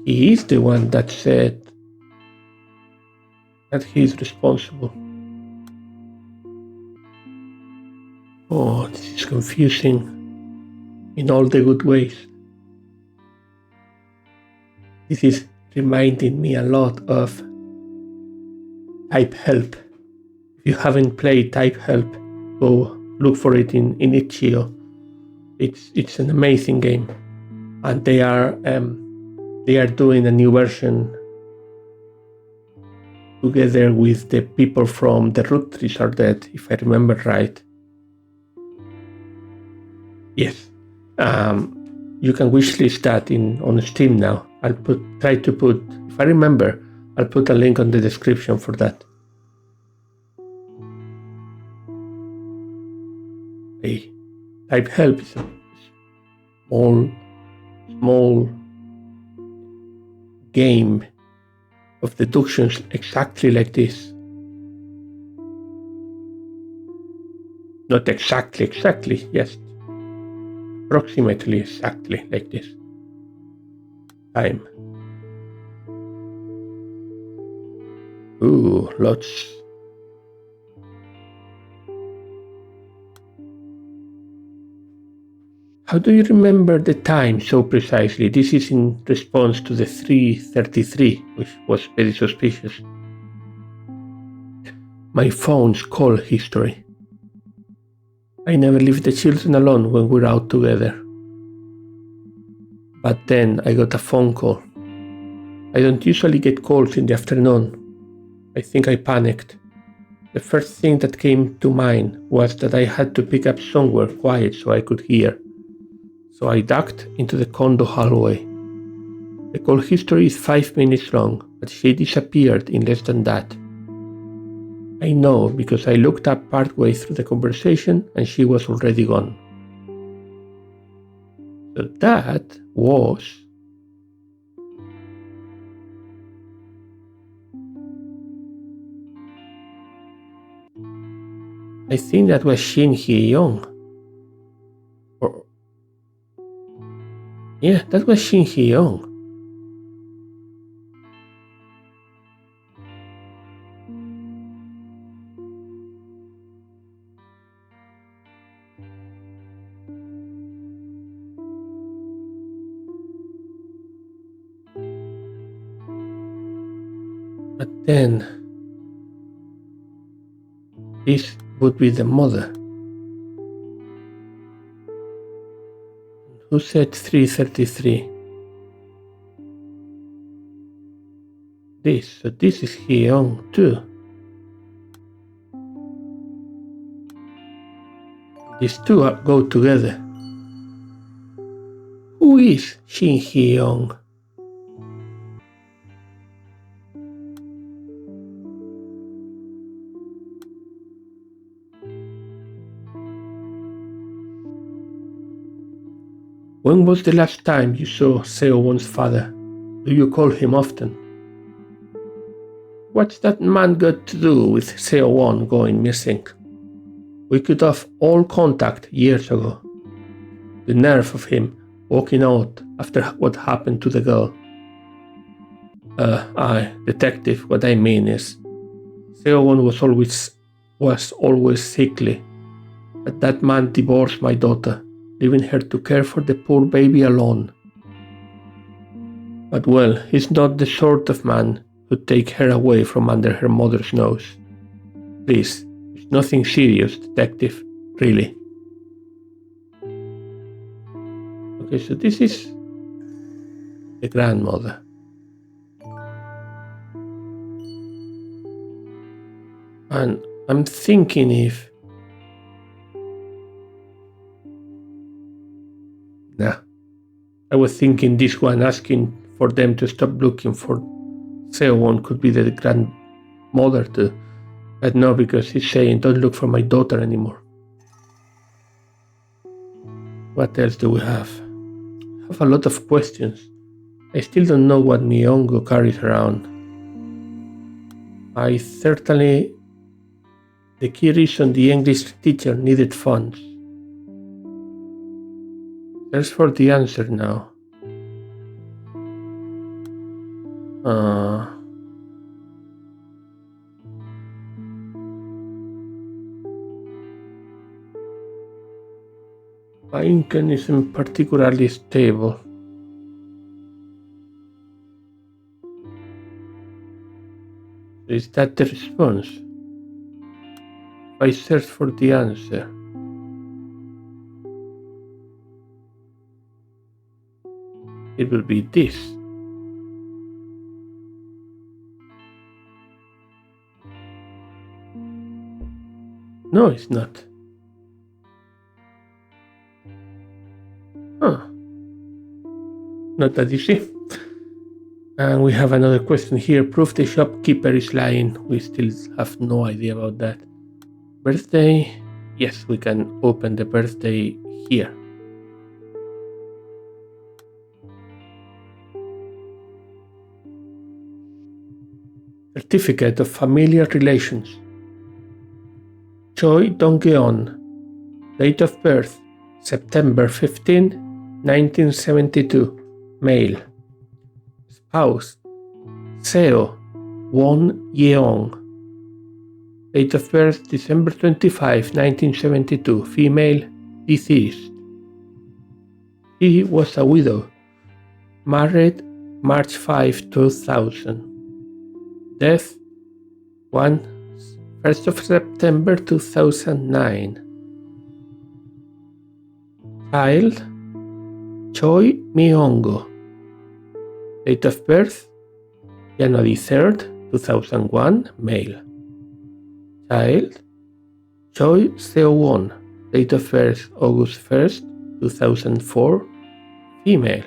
he is the one that said that he is responsible. Oh, this is confusing in all the good ways. This is reminding me a lot of Type Help. If you haven't played Type Help, go look for it in itch.io. It's an amazing game, and they are doing a new version together with the people from The Root Trees Are Dead, if I remember right. Yes, you can wishlist that on Steam now. If I remember, I'll put a link on the description for that. Hey, Type Help is a small game of deductions exactly like this. Not exactly, yes. Approximately exactly like this. Time. Ooh, lots. How do you remember the time so precisely? This is in response to the 3:33, which was very suspicious. My phone's call history. I never leave the children alone when we're out together. But then I got a phone call. I don't usually get calls in the afternoon. I think I panicked. The first thing that came to mind was that I had to pick up somewhere quiet so I could hear. So I ducked into the condo hallway. The call history is 5 minutes long, but she disappeared in less than that. I know because I looked up partway through the conversation and she was already gone. So that was... I think that was Shin Hye-young. Yeah, that was Shin Hye-young. But then, this would be the mother. Who said 3:33? So this is Hye-young too. These two go together. Who is Shin Hye-young? When was the last time you saw Seowon's father? Do you call him often? What's that man got to do with Seowon going missing? We cut off all contact years ago. The nerve of him walking out after what happened to the girl. Detective, what I mean is, Seowon was always sickly, but that man divorced my daughter, leaving her to care for the poor baby alone. But well, he's not the sort of man who'd take her away from under her mother's nose. Please, it's nothing serious, detective, really. Okay, so this is the grandmother. And I'm thinking if... I was thinking this one asking for them to stop looking for Seowon could be the grandmother too. But no, because he's saying, don't look for my daughter anymore. What else do we have? I have a lot of questions. I still don't know what Myongo carries around. The key reason the English teacher needed funds. Search for the answer now. My income isn't particularly stable. Is that the response? If I search for the answer. It will be this. No, it's not. Not that easy. And we have another question here. Proof the shopkeeper is lying. We still have no idea about that. Birthday. Yes, we can open the birthday here. Certificate of familiar relations. Choi Dong-geon. Date of birth, September 15, 1972. Male. Spouse, Seo Won-yeong. Date of birth, December 25, 1972. Female, deceased. He was a widow. Married March 5, 2000. Death, 1st of September 2009. Child, Choi Myongo. Date of birth, January 3rd, 2001, male. Child, Choi Seowon. Date of birth, August 1st, 2004, female.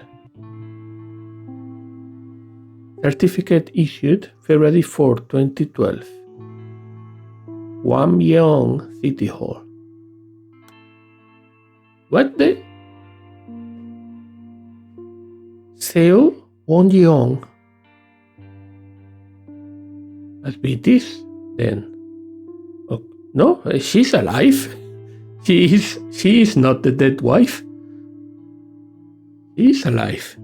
Certificate issued February 4, 2012. Wamyeong City Hall. What the? Seo Won-yeong. Must be this then. Oh, no, she's alive. She is not the dead wife. She is alive.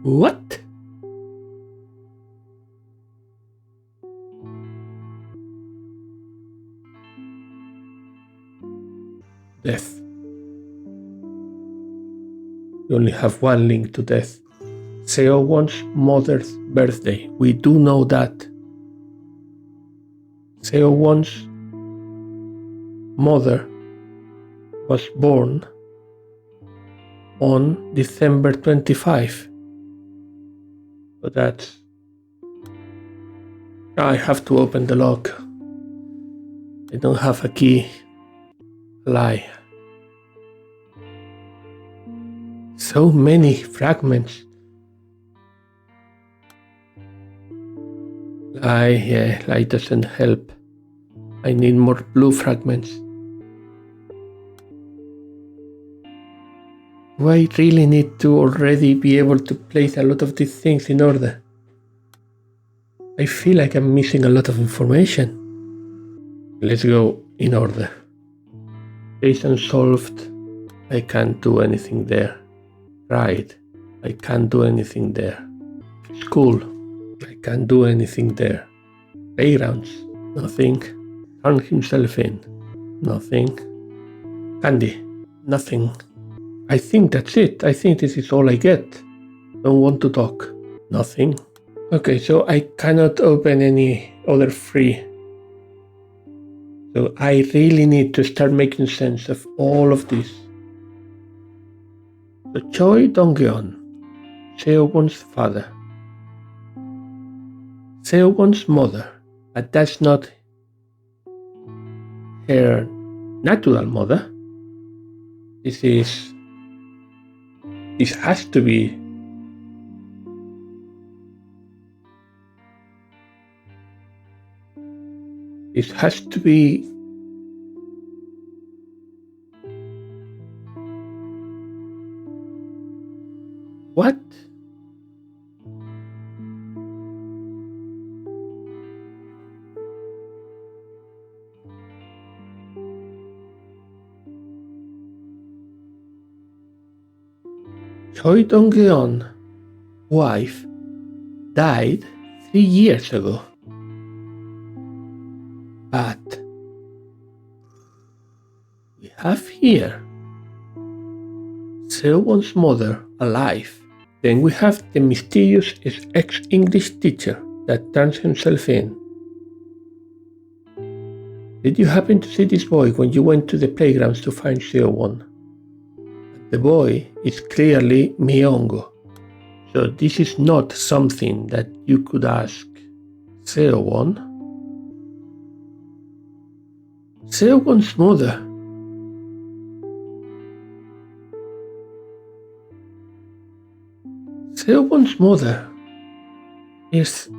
What? Death. We only have one link to death. Seowon's mother's birthday. We do know that. Seowon's mother was born on December 25. So that's... I have to open the lock. I don't have a key. Lie. So many fragments. Lie doesn't help. I need more blue fragments. Do I really need to already be able to place a lot of these things in order? I feel like I'm missing a lot of information. Let's go in order. Case unsolved. I can't do anything there. Right. I can't do anything there. School. I can't do anything there. Playgrounds. Nothing. Turn himself in. Nothing. Candy. Nothing. I think that's it. I think this is all I get. Don't want to talk. Nothing. Okay, so I cannot open any other free. So I really need to start making sense of all of this. So Choi Dong-geon, Seowon's father. Seowon's mother, but that's not her natural mother. This has to be what? Choi Dong-geon's wife died 3 years ago. But we have here Seowon's mother alive. Then we have the mysterious ex-English teacher that turns himself in. Did you happen to see this boy when you went to the playgrounds to find Seowon? The boy is clearly Myongo. So this is not something that you could ask Seowon. Seowon's mother. Seowon's mother is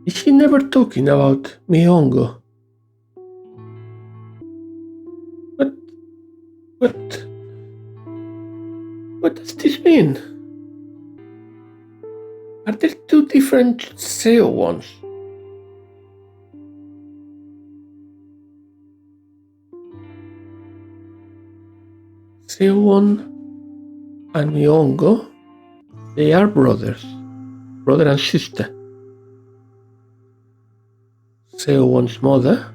she never talking about Myongo? What does this mean? Are there two different Seowons? Seowon and Myongo, they are brothers, brother and sister. Seowon's mother,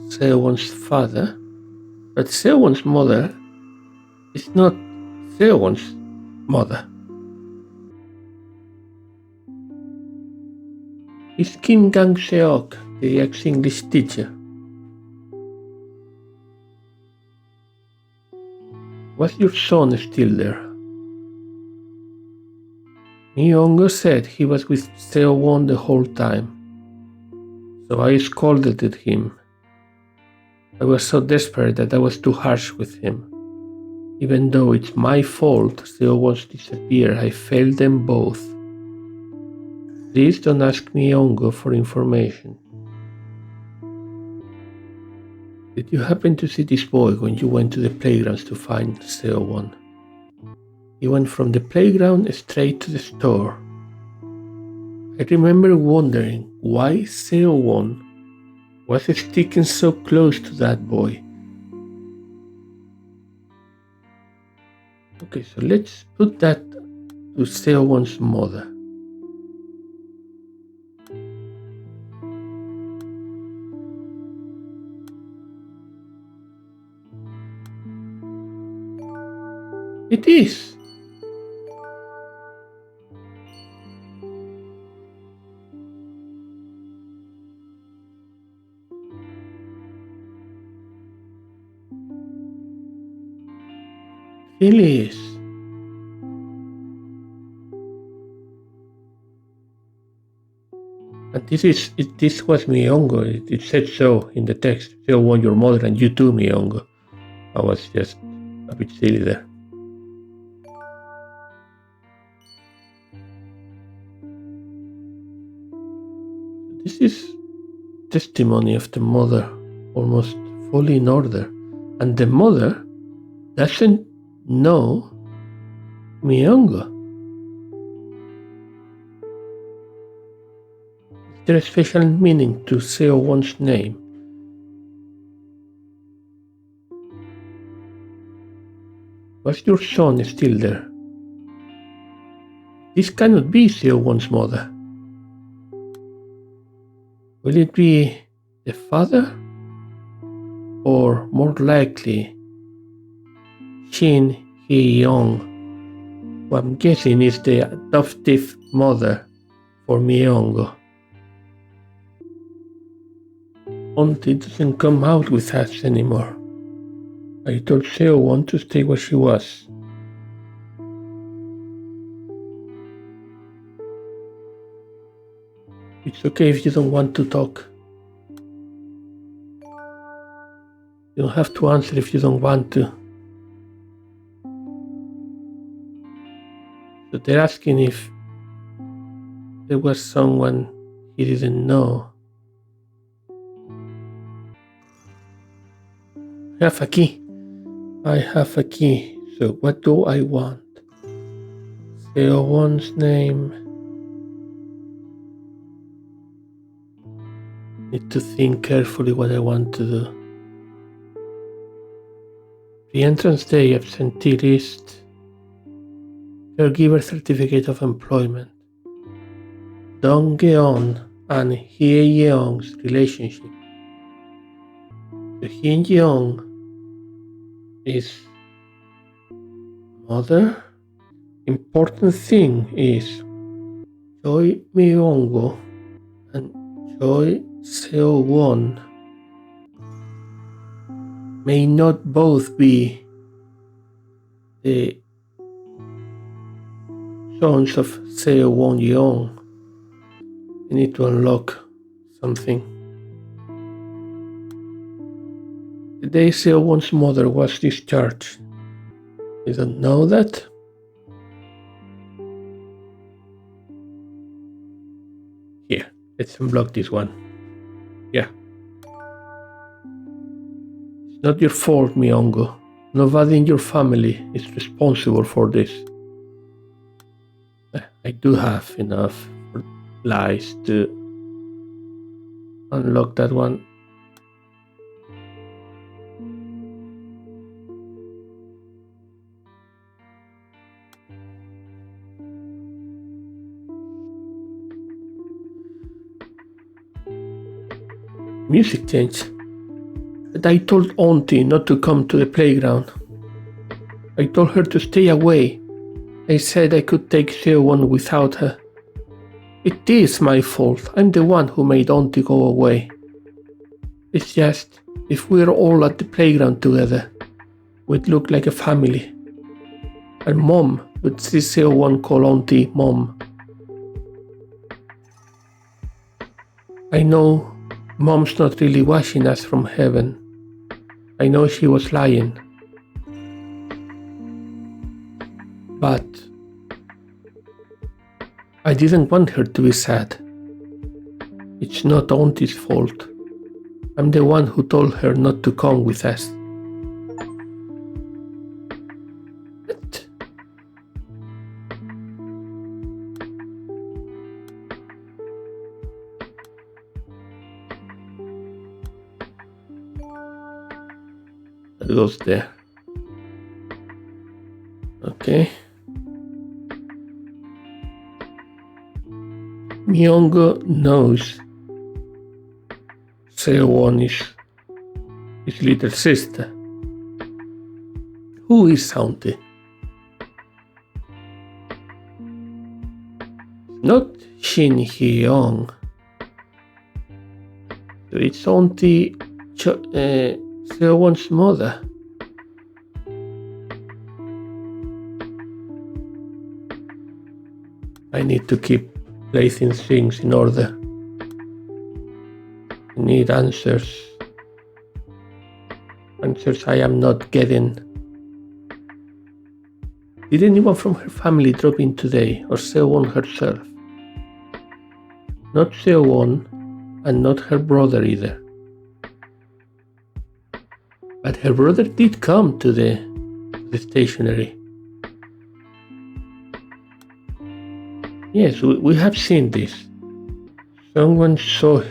Seowon's father, but Seowon's mother is not Seowon's mother. Is Kim Gang-seok the ex-English teacher? Was your son still there? Myongo said he was with Seowon the whole time, so I scolded at him. I was so desperate that I was too harsh with him. Even though it's my fault Seowon's disappeared, I failed them both. Please don't ask Myongo for information. Did you happen to see this boy when you went to the playgrounds to find Seowon? He went from the playground straight to the store. I remember wondering why Seowon was sticking so close to that boy. Okay, so let's put that to Seowon's mother. It is. Really is. And this was Myongo. It said so in the text. Seowon, your mother, and you too, Myongo. I was just a bit silly there. This is testimony of the mother, almost fully in order. And the mother doesn't know Myongo. Is there a special meaning to Seowon's name? Was your son still there? This cannot be Seowon's mother. Will it be the father? Or more likely, Shin Hye-young, who I'm guessing is the adoptive mother for Myongo. Auntie doesn't come out with us anymore. I told Seowon to stay where she was. It's okay if you don't want to talk. You don't have to answer if you don't want to. So they're asking if there was someone he didn't know. I have a key. I have a key. So what do I want? Seowon's name. Need to think carefully what I want to do. The entrance day absentee list. Caregiver certificate of employment. Dong Geon and Hye Yeong's relationship. So Hye Yeong is mother. Important thing is Choi Myongo and Choi Seowon may not both be the sons of Seowon Yeong. I need to unlock something. The day Seowon's mother was discharged. I don't know that. Here, let's unblock this one. Yeah. It's not your fault, Myongo. Nobody in your family is responsible for this. I do have enough lies to unlock that one. Music changed. But I told Auntie not to come to the playground. I told her to stay away. I said I could take Seowon without her. It is my fault. I'm the one who made Auntie go away. It's just, if we're all at the playground together, we'd look like a family. And Mom would see Seowon call Auntie Mom. I know Mom's not really watching us from heaven. I know she was lying. But I didn't want her to be sad. It's not Auntie's fault. I'm the one who told her not to come with us. What? That goes there. Okay. Myongo knows Seowon is his little sister. Who is Auntie? Not Shin Hye-young. It's Auntie Seowon's mother. I need to keep placing things in order. I need answers. Answers I am not getting. Did anyone from her family drop in today, or Seowon herself? Not Seowon, and not her brother either. But her brother did come to the the stationery. Yes, we have seen this. Someone saw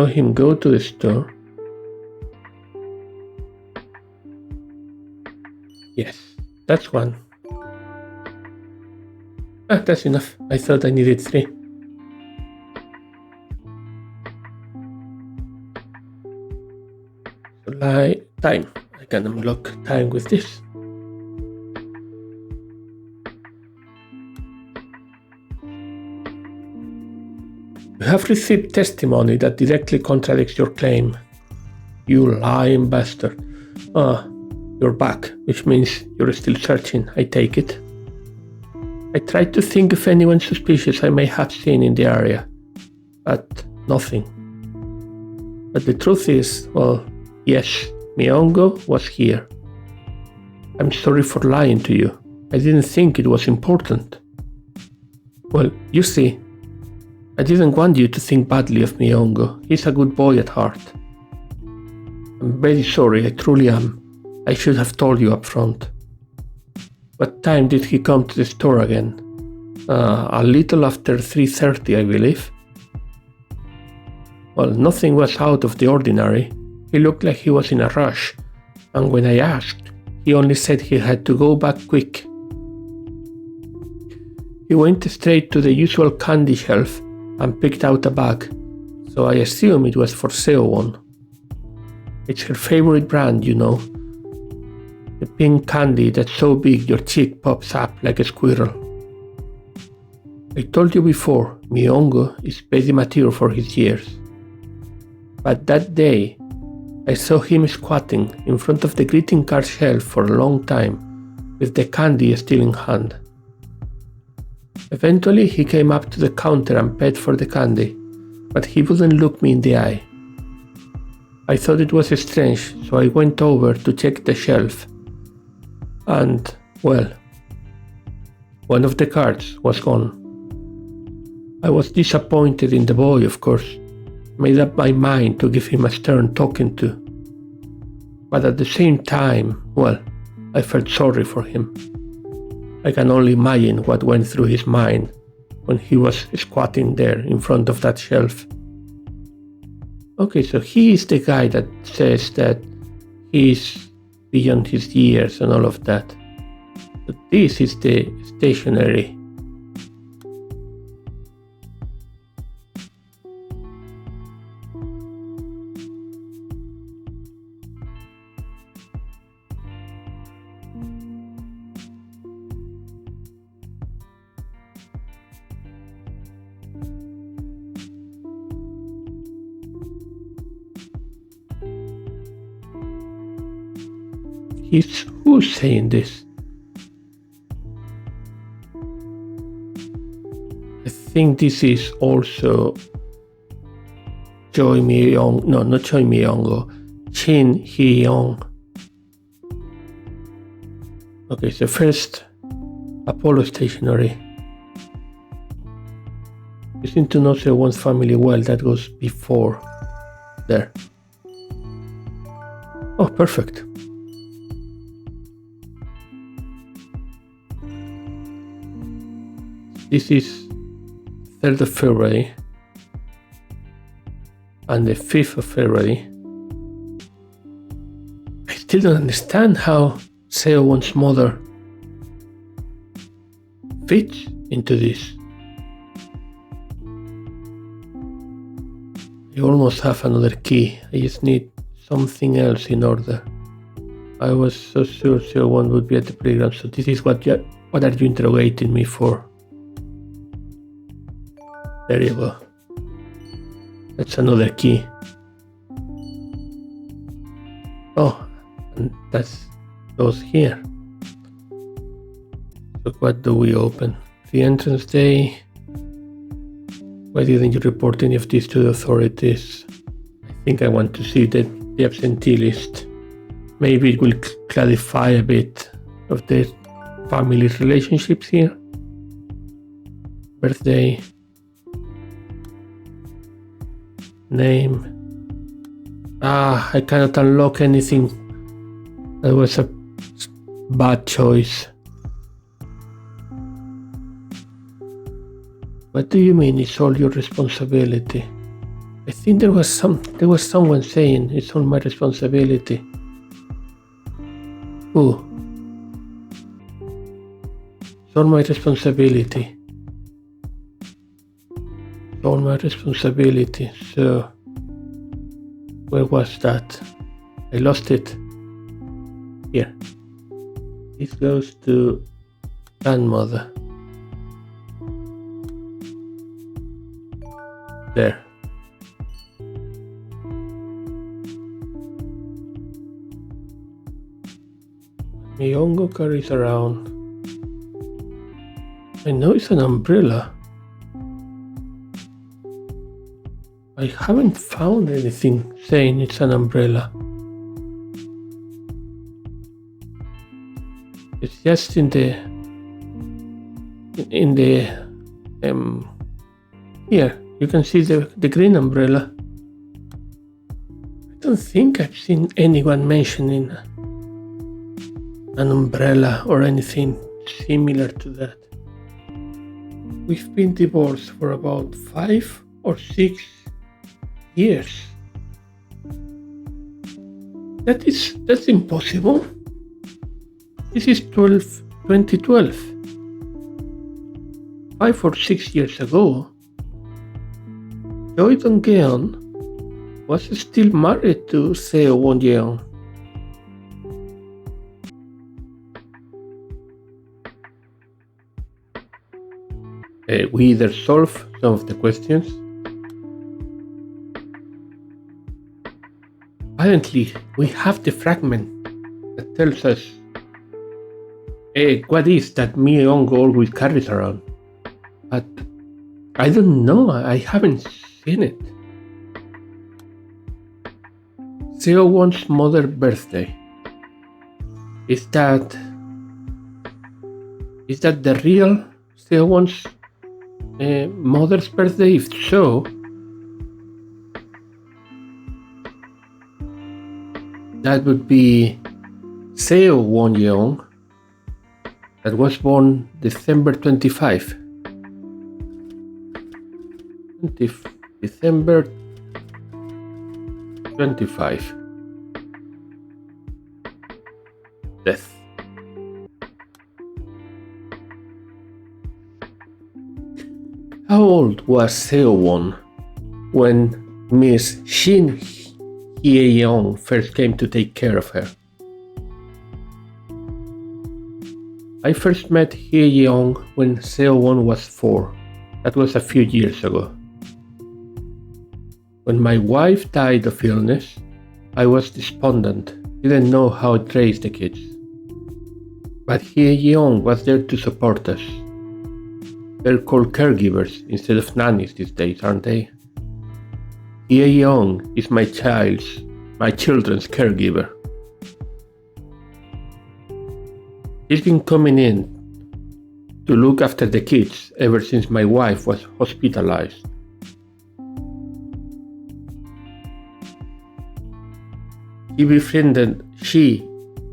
him go to the store. Yes, that's one. That's enough. I thought I needed 3. So time. I can unlock time with this. You have received testimony that directly contradicts your claim. You lying bastard. You're back, which means you're still searching, I take it. I tried to think of anyone suspicious I may have seen in the area, but nothing. But the truth is, well, yes, Miongo was here. I'm sorry for lying to you. I didn't think it was important. Well, you see, I didn't want you to think badly of Miongo. He's a good boy at heart. I'm very sorry, I truly am. I should have told you up front. What time did he come to the store again? A little after 3:30, I believe. Well, nothing was out of the ordinary. He looked like he was in a rush, and when I asked, he only said he had to go back quick. He went straight to the usual candy shelf and picked out a bag, so I assume it was for Seowon. It's her favorite brand, you know. The pink candy that's so big your cheek pops up like a squirrel. I told you before, Miongo is very mature for his years. But that day, I saw him squatting in front of the greeting card shelf for a long time, with the candy still in hand. Eventually, he came up to the counter and paid for the candy, but he wouldn't look me in the eye. I thought it was strange, so I went over to check the shelf. And, well, one of the cards was gone. I was disappointed in the boy, of course, made up my mind to give him a stern talking to. But at the same time, well, I felt sorry for him. I can only imagine what went through his mind when he was squatting there in front of that shelf. Okay, so he is the guy that says that he's beyond his years and all of that. But this is the stationery. Who's saying this? I think this is also Choi Myung. No, not Choi Myung. Shin Hee-young. Okay, so first, Apollo Stationery. You seem to know Seowon's family well. That goes before there. Oh, perfect. This is 3rd of February and the 5th of February. I still don't understand how Seowon's mother fits into this. I almost have another key. I just need something else in order. I was so sure Seowon would be at the playground, so this is what are you interrogating me for? There you go. That's another key. Oh, and that's those here. So what do we open? The entrance day. Why didn't you report any of this to the authorities? I think I want to see the absentee list. Maybe it will clarify a bit of the family relationships here. Birthday. Name. I cannot unlock anything. There was a Bad choice. What do you mean it's all your responsibility? I think there was someone saying it's all my responsibility. Who? It's all my responsibility. It's all my responsibility. So, where was that? I lost it. Here. This goes to grandmother. There. Miyongo carries around. I know it's an umbrella. I haven't found anything saying it's an umbrella. It's just in the here you can see the green umbrella. I don't think I've seen anyone mentioning an umbrella or anything similar to that. We've been divorced for about 5 or 6 years. That's impossible. This is 2012. 5 or 6 years ago, Choi Dong-geon was still married to Seowon. We either solve some of the questions. Apparently, we have the fragment that tells us what is that Myeong always carries around. But I don't know, I haven't seen it. Seowon's mother's birthday. Is that the real Seowon's mother's birthday? If so, that would be Seowon that was born December 25. December 25. Death. How old was Seowon when Miss Shin Hye-yeong first came to take care of her? I first met Hye-yeong when Seowon was 4. That was a few years ago. When my wife died of illness, I was despondent, didn't know how to raise the kids. But Hye-yeong was there to support us. They're called caregivers instead of nannies these days, aren't they? Hye-yeong is my children's caregiver. She's been coming in to look after the kids ever since my wife was hospitalized. She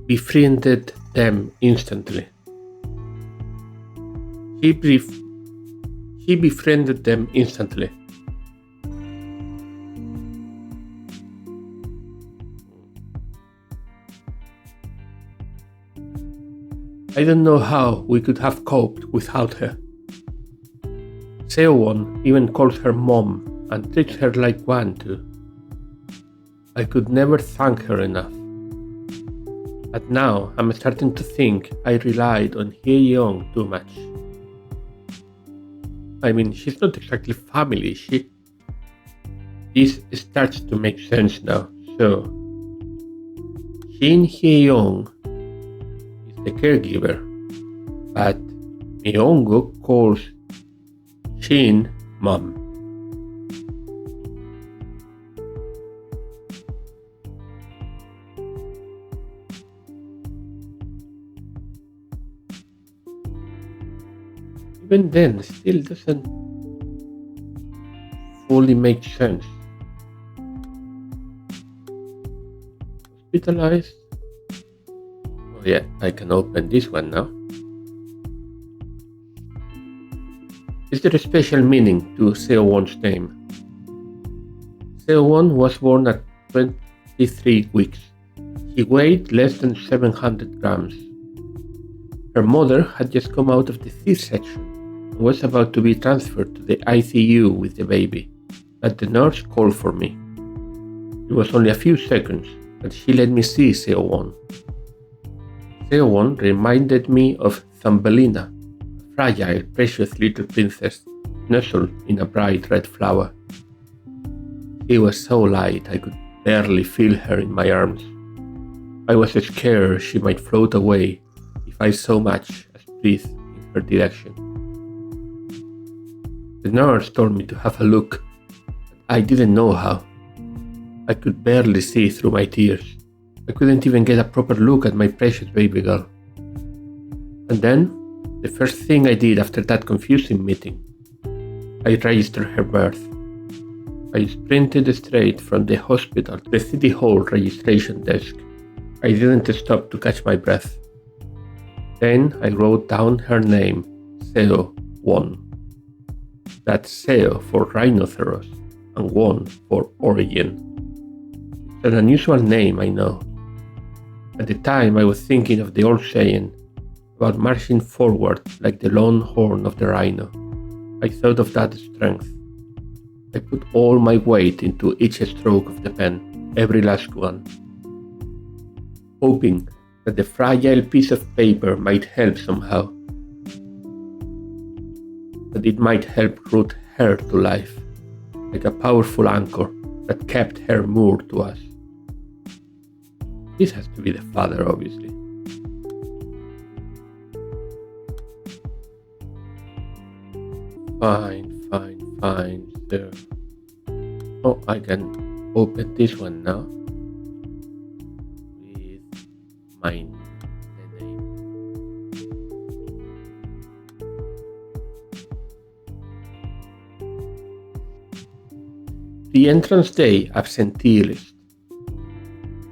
befriended them instantly. He befriended them instantly. I don't know how we could have coped without her. Seowon even calls her mom and treats her like one too. I could never thank her enough. But now I'm starting to think I relied on Hye-yeong too much. I mean, she's not exactly family, This starts to make sense now. So, Shin Hye-yeong is the caregiver, but Myeongo calls Shin mom. Even then, still doesn't fully make sense. Hospitalized? Oh yeah, I can open this one now. Is there a special meaning to Seowon's name? Seowon was born at 23 weeks. He weighed less than 700 grams. Her mother had just come out of the C-section and was about to be transferred to the ICU with the baby, but the nurse called for me. It was only a few seconds, and she let me see Seowon. Seowon reminded me of Thumbelina, a fragile, precious little princess nestled in a bright red flower. She was so light I could barely feel her in my arms. I was scared she might float away if I so much as breathed in her direction. The nurse told me to have a look, but I didn't know how. I could barely see through my tears. I couldn't even get a proper look at my precious baby girl. And then, the first thing I did after that confusing meeting, I registered her birth. I sprinted straight from the hospital to the City Hall registration desk. I didn't stop to catch my breath. Then I wrote down her name, Seowon. That's Seo for rhinoceros and Won for origin. It's an unusual name, I know. At the time I was thinking of the old saying about marching forward like the long horn of the rhino. I thought of that strength. I put all my weight into each stroke of the pen, every last one, hoping that the fragile piece of paper might help somehow, that it might help root her to life, like a powerful anchor that kept her moored to us. This has to be the father, obviously. Fine, sir. Oh, I can open this one now with the name. The entrance day absentee list.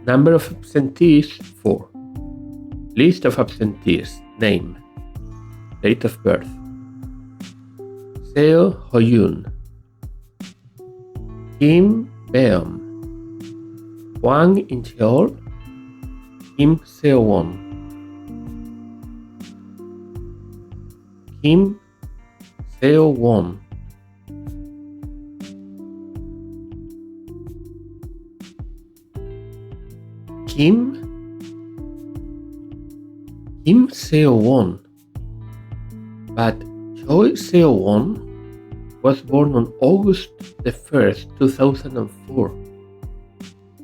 Number of absentees 4. List of absentees. Name. Date of birth. Seo Hoyun, Kim Beom, Hwang Incheol, Kim Seowon, Kim Seowon, Kim Seowon, but Choi Seowon was born on August the 1st, 2004.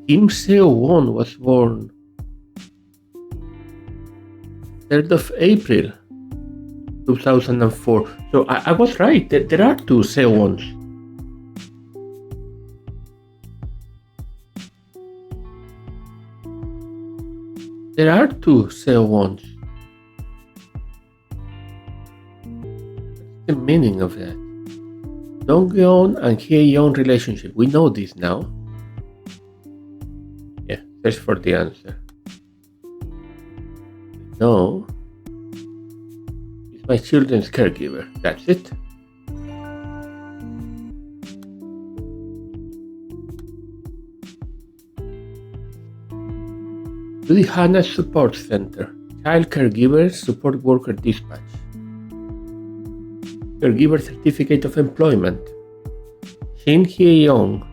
Kim Seowon was born 3rd of April, 2004. So I was right, there are two Seowons. There are two Seowons. What's the meaning of that? Dongyeon and Hyeyeon relationship. We know this now. Yeah, search for the answer. No. He's my children's caregiver. That's it. Judy Hanna Support Center. Child Caregiver Support Worker Dispatch. Caregiver Certificate of Employment. Shin Hye-young,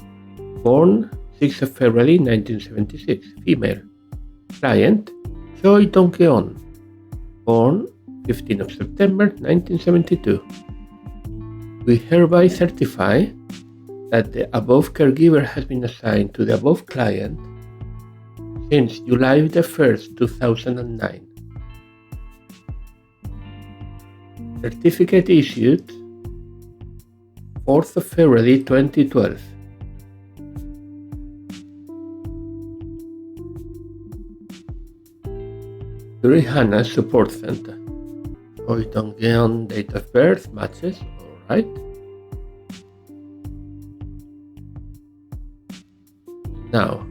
born 6th of February 1976, female. Client, Choi Dong-keon, born 15th of September 1972. We hereby certify that the above caregiver has been assigned to the above client since July the 1st, 2009. Certificate issued 4th of February 2012. Hanna Support Center. Choi Dong-keon date of birth matches, alright. Now,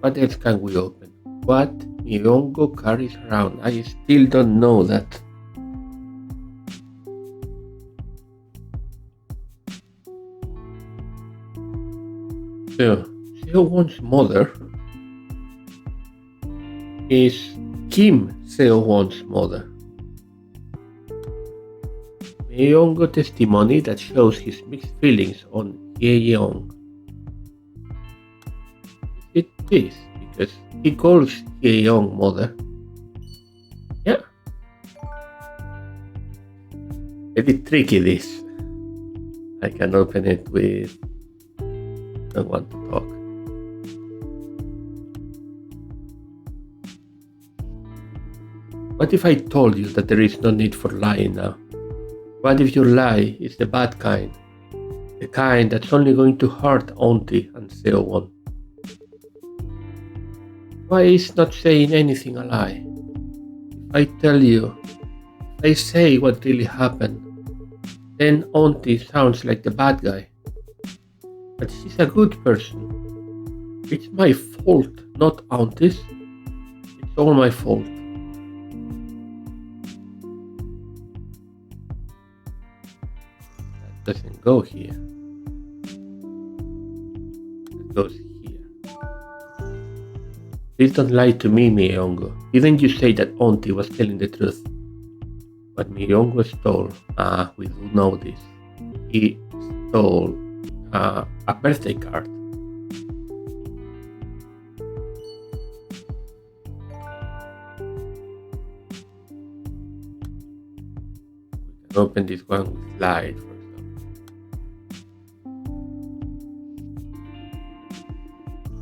what else can we open? What Myongo carries around. I still don't know that. So, Seowon's mother is Kim Seowon's mother. Myongo testimony that shows his mixed feelings on Hye-young. Is it this? Because he calls Hye-young mother. Yeah. Very tricky this. I can open it with don't want to talk. What if I told you that there is no need for lying now? What if your lie is the bad kind? The kind that's only going to hurt Auntie and Seowon? Why is not saying anything a lie? If I tell you, if I say what really happened, then Auntie sounds like the bad guy. But she's a good person. It's my fault, not Auntie's. It's all my fault. That doesn't go here. It goes here. Please don't lie to me, Myongo. Didn't you say that Auntie was telling the truth? But Myongo stole, we do know this. He stole a birthday card. We can open this one with slide, for example.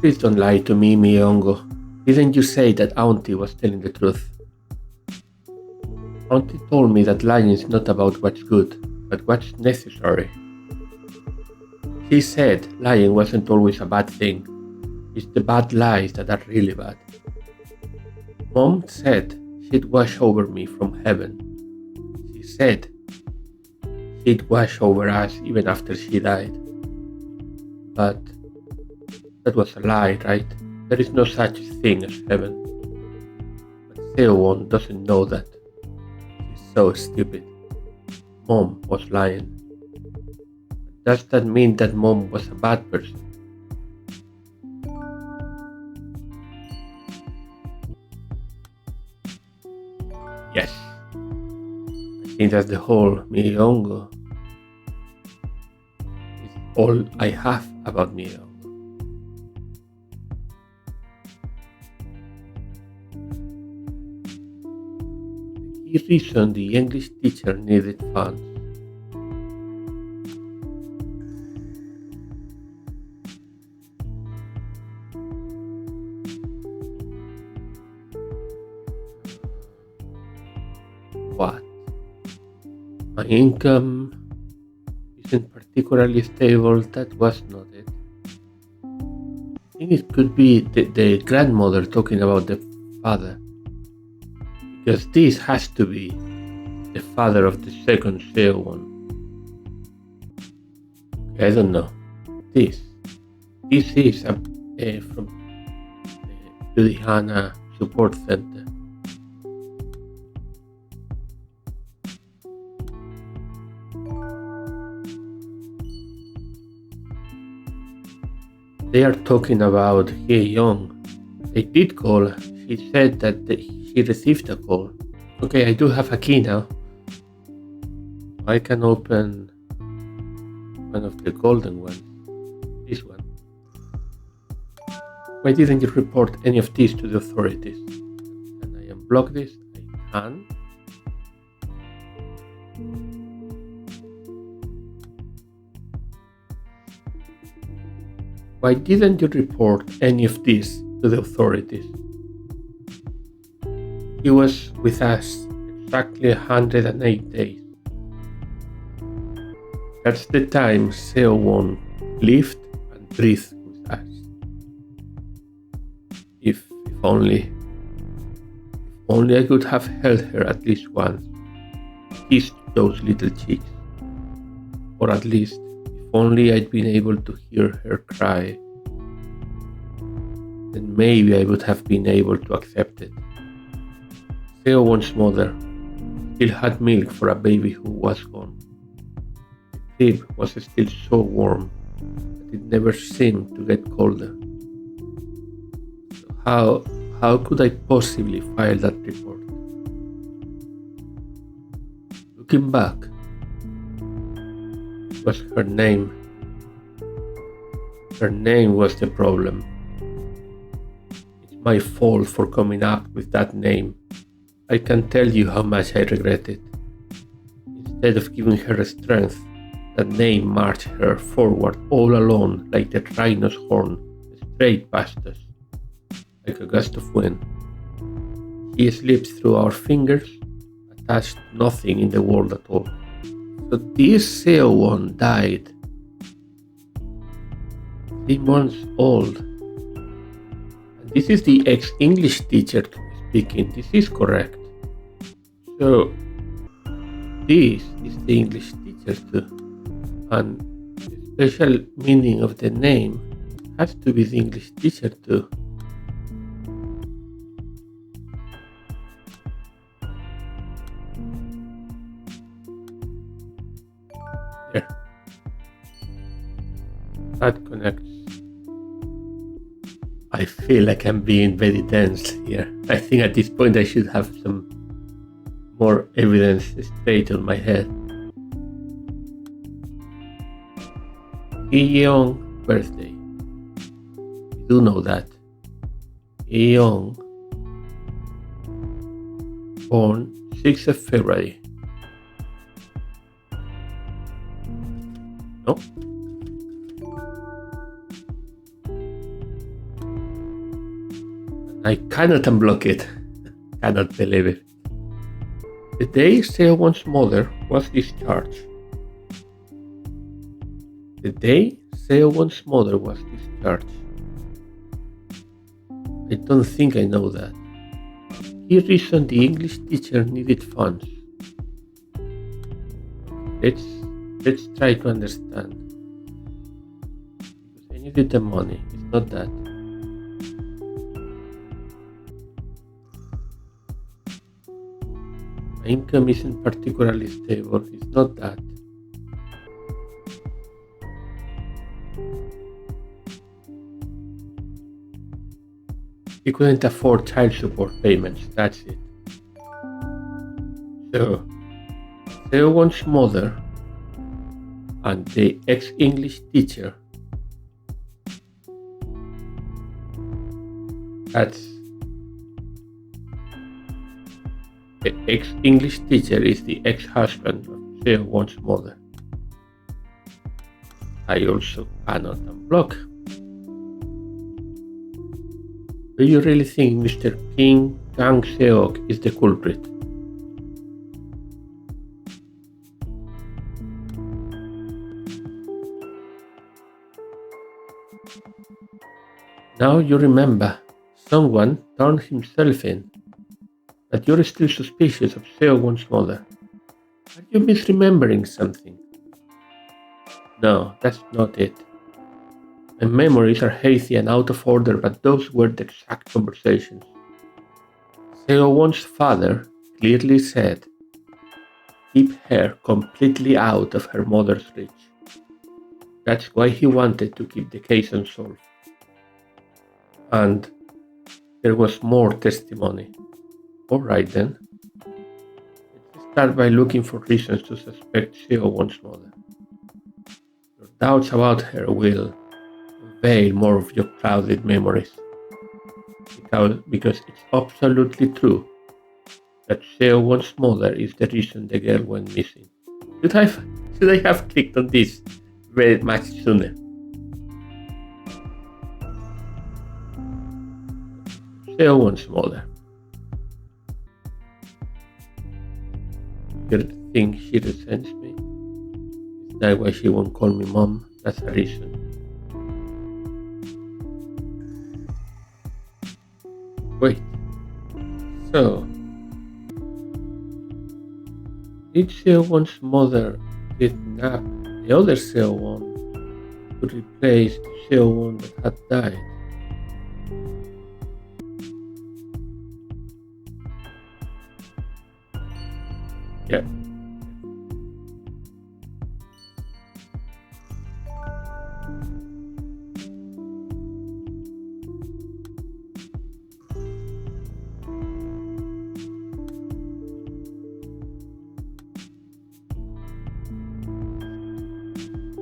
Please don't lie to me, Myongo. Didn't you say that Auntie was telling the truth? Auntie told me that lying is not about what's good, but what's necessary. She said lying wasn't always a bad thing. It's the bad lies that are really bad. Mom said she'd wash over me from heaven. She said she'd wash over us even after she died. But that was a lie, right? There is no such thing as heaven. But Seowon doesn't know that. She's so stupid. Mom was lying. Does that mean that Mom was a bad person? Yes. I think that's the whole Myongo. It's all I have about Myongo. The key reason the English teacher needed funds. What? My income isn't particularly stable. That was not it. I think it could be the grandmother talking about the father. Because this has to be the father of the second Seowon. I don't know. This is from the Ludhiana Support Center. They are talking about Hye-young. They did call. She said that she received a call. Okay, I do have a key now. I can open one of the golden ones. This one. Why didn't you report any of these to the authorities? Can I unblock this? I can. Why didn't you report any of this to the authorities? He was with us exactly 108 days. That's the time Seowon lived and breathed with us. If only I could have held her at least once, kissed those little cheeks. Or at least, if only I'd been able to hear her cry. then maybe I would have been able to accept it. Seowon's mother still had milk for a baby who was gone. The crib was still so warm that it never seemed to get colder. So how could I possibly file that report? Looking back, it was her name. Her name was the problem. It's my fault for coming up with that name. I can tell you how much I regret it. Instead of giving her strength, that name marched her forward all alone like the rhino's horn, straight past us, like a gust of wind. He slipped through our fingers, attached to nothing in the world at all. So this Seowon died 3 months old. And this is the ex-English teacher speaking. This is correct. So this is the English teacher too. And the special meaning of the name has to be the English teacher too. There. That connects. I feel like I'm being very dense here. I think at this point I should have some more evidence straight on my head. Hee-yeong birthday. We do know that. Hee-yeong born 6th of February. No? I cannot unblock it. Cannot believe it. The day Seowon's mother was discharged. The day Seowon's mother was discharged. I don't think I know that. He reasoned the English teacher needed funds. Let's try to understand. Because I needed the money, it's not that. My income isn't particularly stable, it's not that. He couldn't afford child support payments, that's it. So, Seowon's mother and the ex-English teacher, that's the ex-English teacher is the ex-husband of Seowon's mother. I also cannot unblock. Do you really think Mr. Kim Kang-seok is the culprit? Now you remember, someone turned himself in, but you're still suspicious of Seowon's mother. Are you misremembering something? No, that's not it. My memories are hazy and out of order, but those were the exact conversations. Seowon's father clearly said, keep her completely out of her mother's reach. That's why he wanted to keep the case unsolved. And there was more testimony. Alright then. Let's start by looking for reasons to suspect Seowon's mother. Your doubts about her will unveil more of your clouded memories. Because it's absolutely true that Seowon's mother is the reason the girl went missing. Should I have clicked on this very much sooner? Seowon's mother. You think she resents me? Is that why she won't call me mom? That's a reason. Wait. So, did Seowon's mother kidnap the other Seowon to replace the Seowon that had died? Yeah.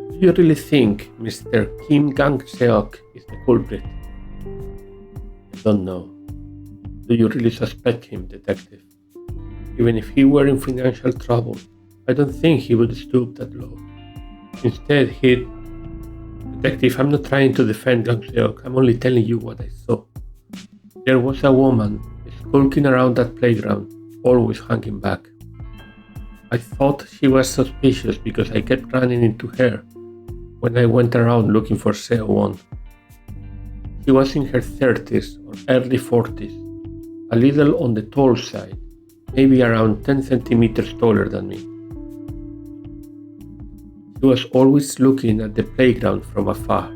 Do you really think Mr. Kim Gang-seok is the culprit? I don't know. Do you really suspect him, detective? Even if he were in financial trouble, I don't think he would stoop that low. Instead, Detective, I'm not trying to defend Gang-seok, I'm only telling you what I saw. There was a woman skulking around that playground, always hanging back. I thought she was suspicious because I kept running into her when I went around looking for Seowon. She was in her 30s or early 40s, a little on the tall side, maybe around 10 centimeters taller than me. She was always looking at the playground from afar,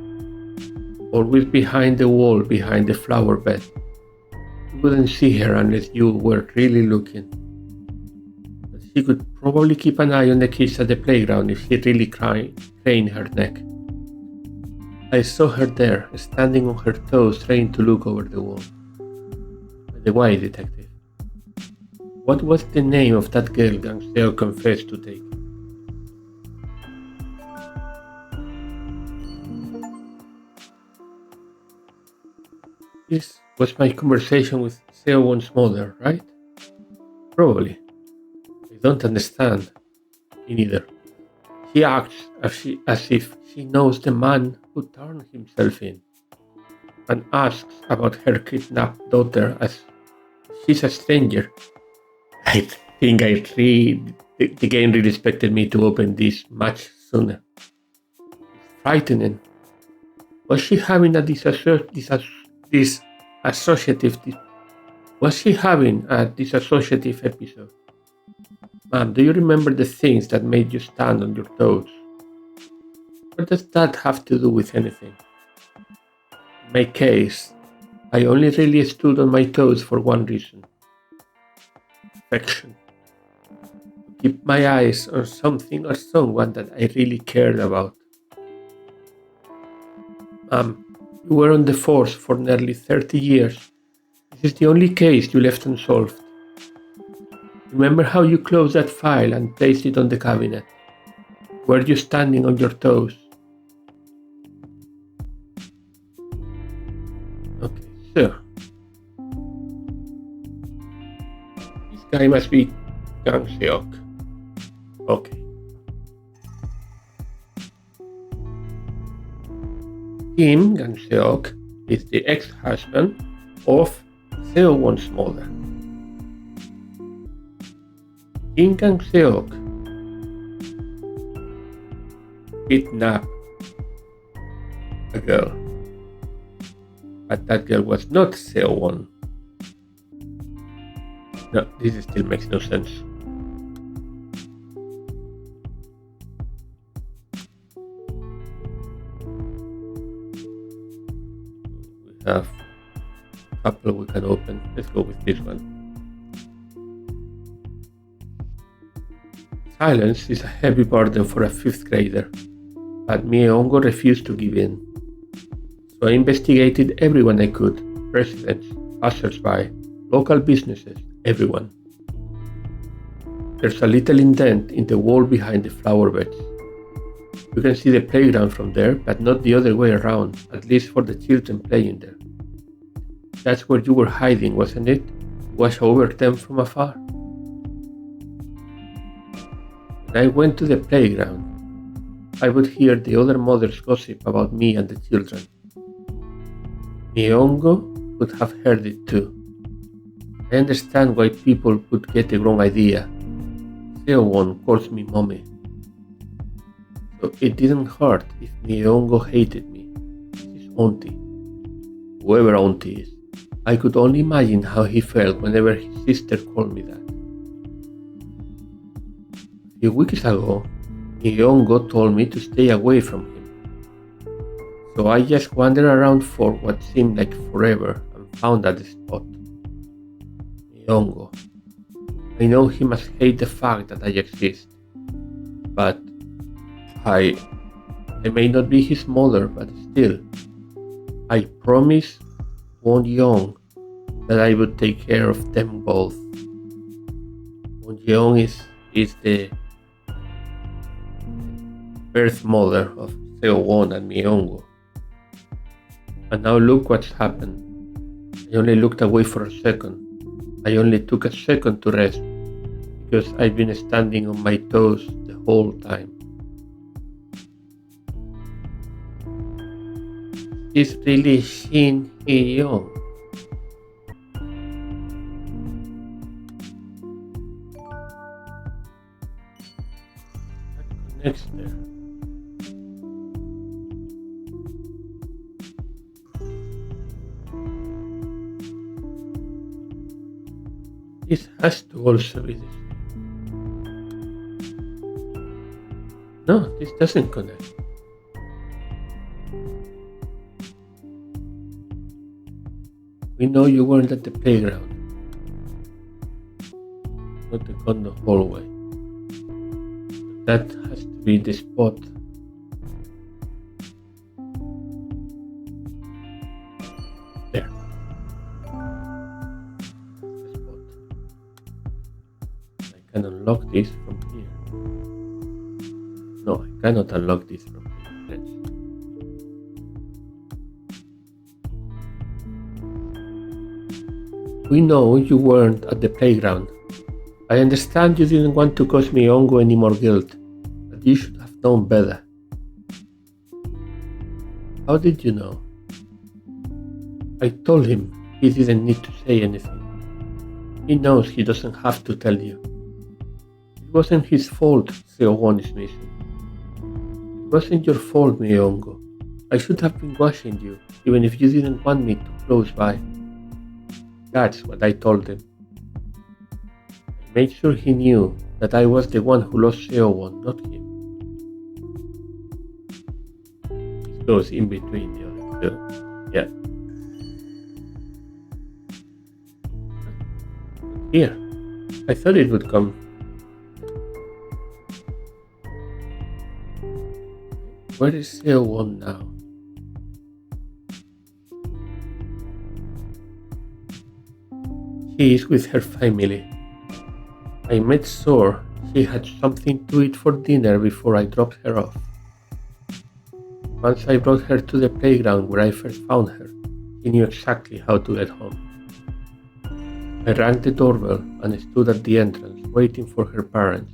always behind the wall behind the flower bed. You wouldn't see her unless you were really looking. But she could probably keep an eye on the kids at the playground if she really craned her neck. I saw her there, standing on her toes trying to look over the wall. By the way, detective, what was the name of that girl Gang-seok confessed to take? This was my conversation with Seowon's mother, right? Probably. I don't understand. Me neither. She acts as if she knows the man who turned himself in, and asks about her kidnapped daughter as she's a stranger. I think the game really expected me to open this much sooner. It's frightening. Was she having a disassociative episode? Ma'am, do you remember the things that made you stand on your toes? What does that have to do with anything? In my case, I only really stood on my toes for one reason. Affection. To keep my eyes on something or someone that I really cared about. Ma'am, you were on the force for nearly 30 years. This is the only case you left unsolved. Remember how you closed that file and placed it on the cabinet? Were you standing on your toes? Okay, so this guy must be Gang-seok. Okay. Kim Gang-seok is the ex-husband of Seowon's mother. Kim Gang-seok kidnapped a girl, but that girl was not Seowon. No, this still makes no sense. We have a couple we can open. Let's go with this one. Silence is a heavy burden for a 5th grader, but Myeongo refused to give in. So I investigated everyone I could, residents, passers-by, local businesses, everyone. There's a little indent in the wall behind the flower beds. You can see the playground from there, but not the other way around, at least for the children playing there. That's where you were hiding, wasn't it? Watch over them from afar. When I went to the playground, I would hear the other mothers gossip about me and the children. Myeongo would have heard it too. I understand why people would get the wrong idea. Seowon calls me mommy. So it didn't hurt if Myeongo hated me. His auntie. Whoever auntie is. I could only imagine how he felt whenever his sister called me that. A few weeks ago, Myeongo told me to stay away from him. So I just wandered around for what seemed like forever and found that spot. Myeongo. I know he must hate the fact that I exist, but I may not be his mother, but still, I promised Won Young that I would take care of them both. Won Young is the birth mother of Seowon and Myongo. And now look what's happened. I only looked away for a second. I only took a second to rest because I've been standing on my toes the whole time. He's really Shin Hee-young. What connects there? This has to also be this. No, this doesn't connect. We know you weren't at the playground, not the condo hallway. That has to be the spot. There. The spot. I can unlock this from here. No, I cannot unlock this from here, friends. We know you weren't at the playground. I understand you didn't want to cause Myongo any more guilt, but you should have known better. How did you know? I told him he didn't need to say anything. He knows he doesn't have to tell you. It wasn't his fault Seowon is missing. It wasn't your fault, Myongo. I should have been watching you, even if you didn't want me to close by. That's what I told him. I made sure he knew that I was the one who lost Seowon, not him. It goes in between the other two. Yeah. Here. I thought it would come. Where is Seowon now? She is with her family. I made sure she had something to eat for dinner before I dropped her off. Once I brought her to the playground where I first found her, she knew exactly how to get home. I rang the doorbell and stood at the entrance waiting for her parents.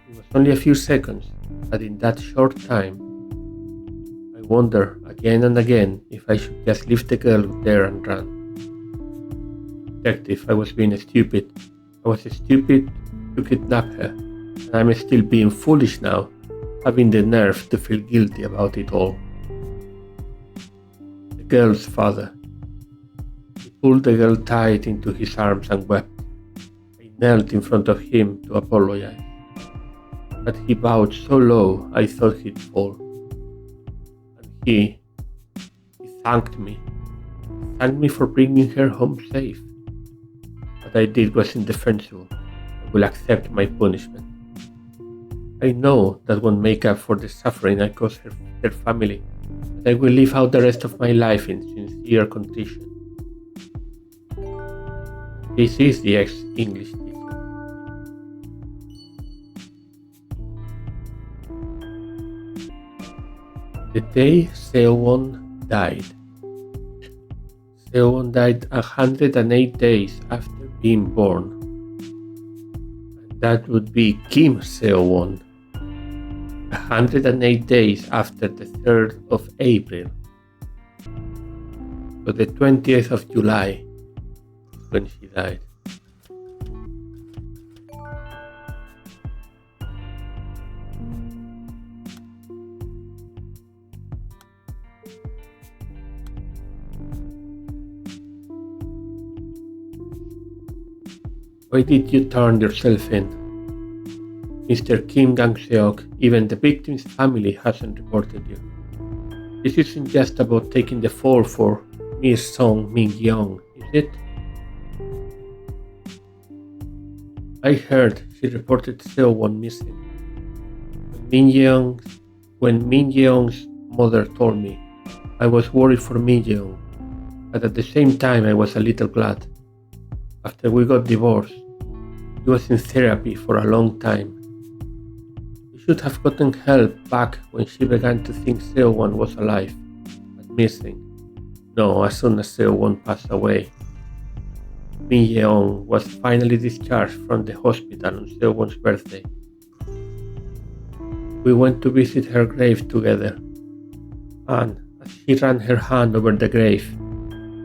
It was only a few seconds, but in that short time, I wondered again and again if I should just leave the girl there and run. Detective, I was being stupid. I was stupid to kidnap her, and I'm still being foolish now, having the nerve to feel guilty about it all. The girl's father. He pulled the girl tight into his arms and wept. I knelt in front of him to apologize, but he bowed so low I thought he'd fall. And he thanked me. He thanked me for bringing her home safe. What I did was indefensible. I will accept my punishment. I know that won't make up for the suffering I caused her family, but I will live out the rest of my life in sincere contrition. This is the ex-English teacher. The day Seowon died. Seowon died 108 days after being born. And that would be Kim Seowon. 108 days after the 3rd of April. So the 20th of July is when she died. Why did you turn yourself in? Mr. Kim Gang-seok, even the victim's family hasn't reported you. This isn't just about taking the fall for Miss Song Min-young, is it? I heard she reported Seowon missing. When Min Yeong's, when Min Yeong's mother told me, I was worried for Min Yeong, but at the same time I was a little glad. After we got divorced, he was in therapy for a long time. We should have gotten help back when she began to think Seowon was alive, but missing. No, as soon as Seowon passed away. Min Yeong was finally discharged from the hospital on Seowon's birthday. We went to visit her grave together, and as she ran her hand over the grave,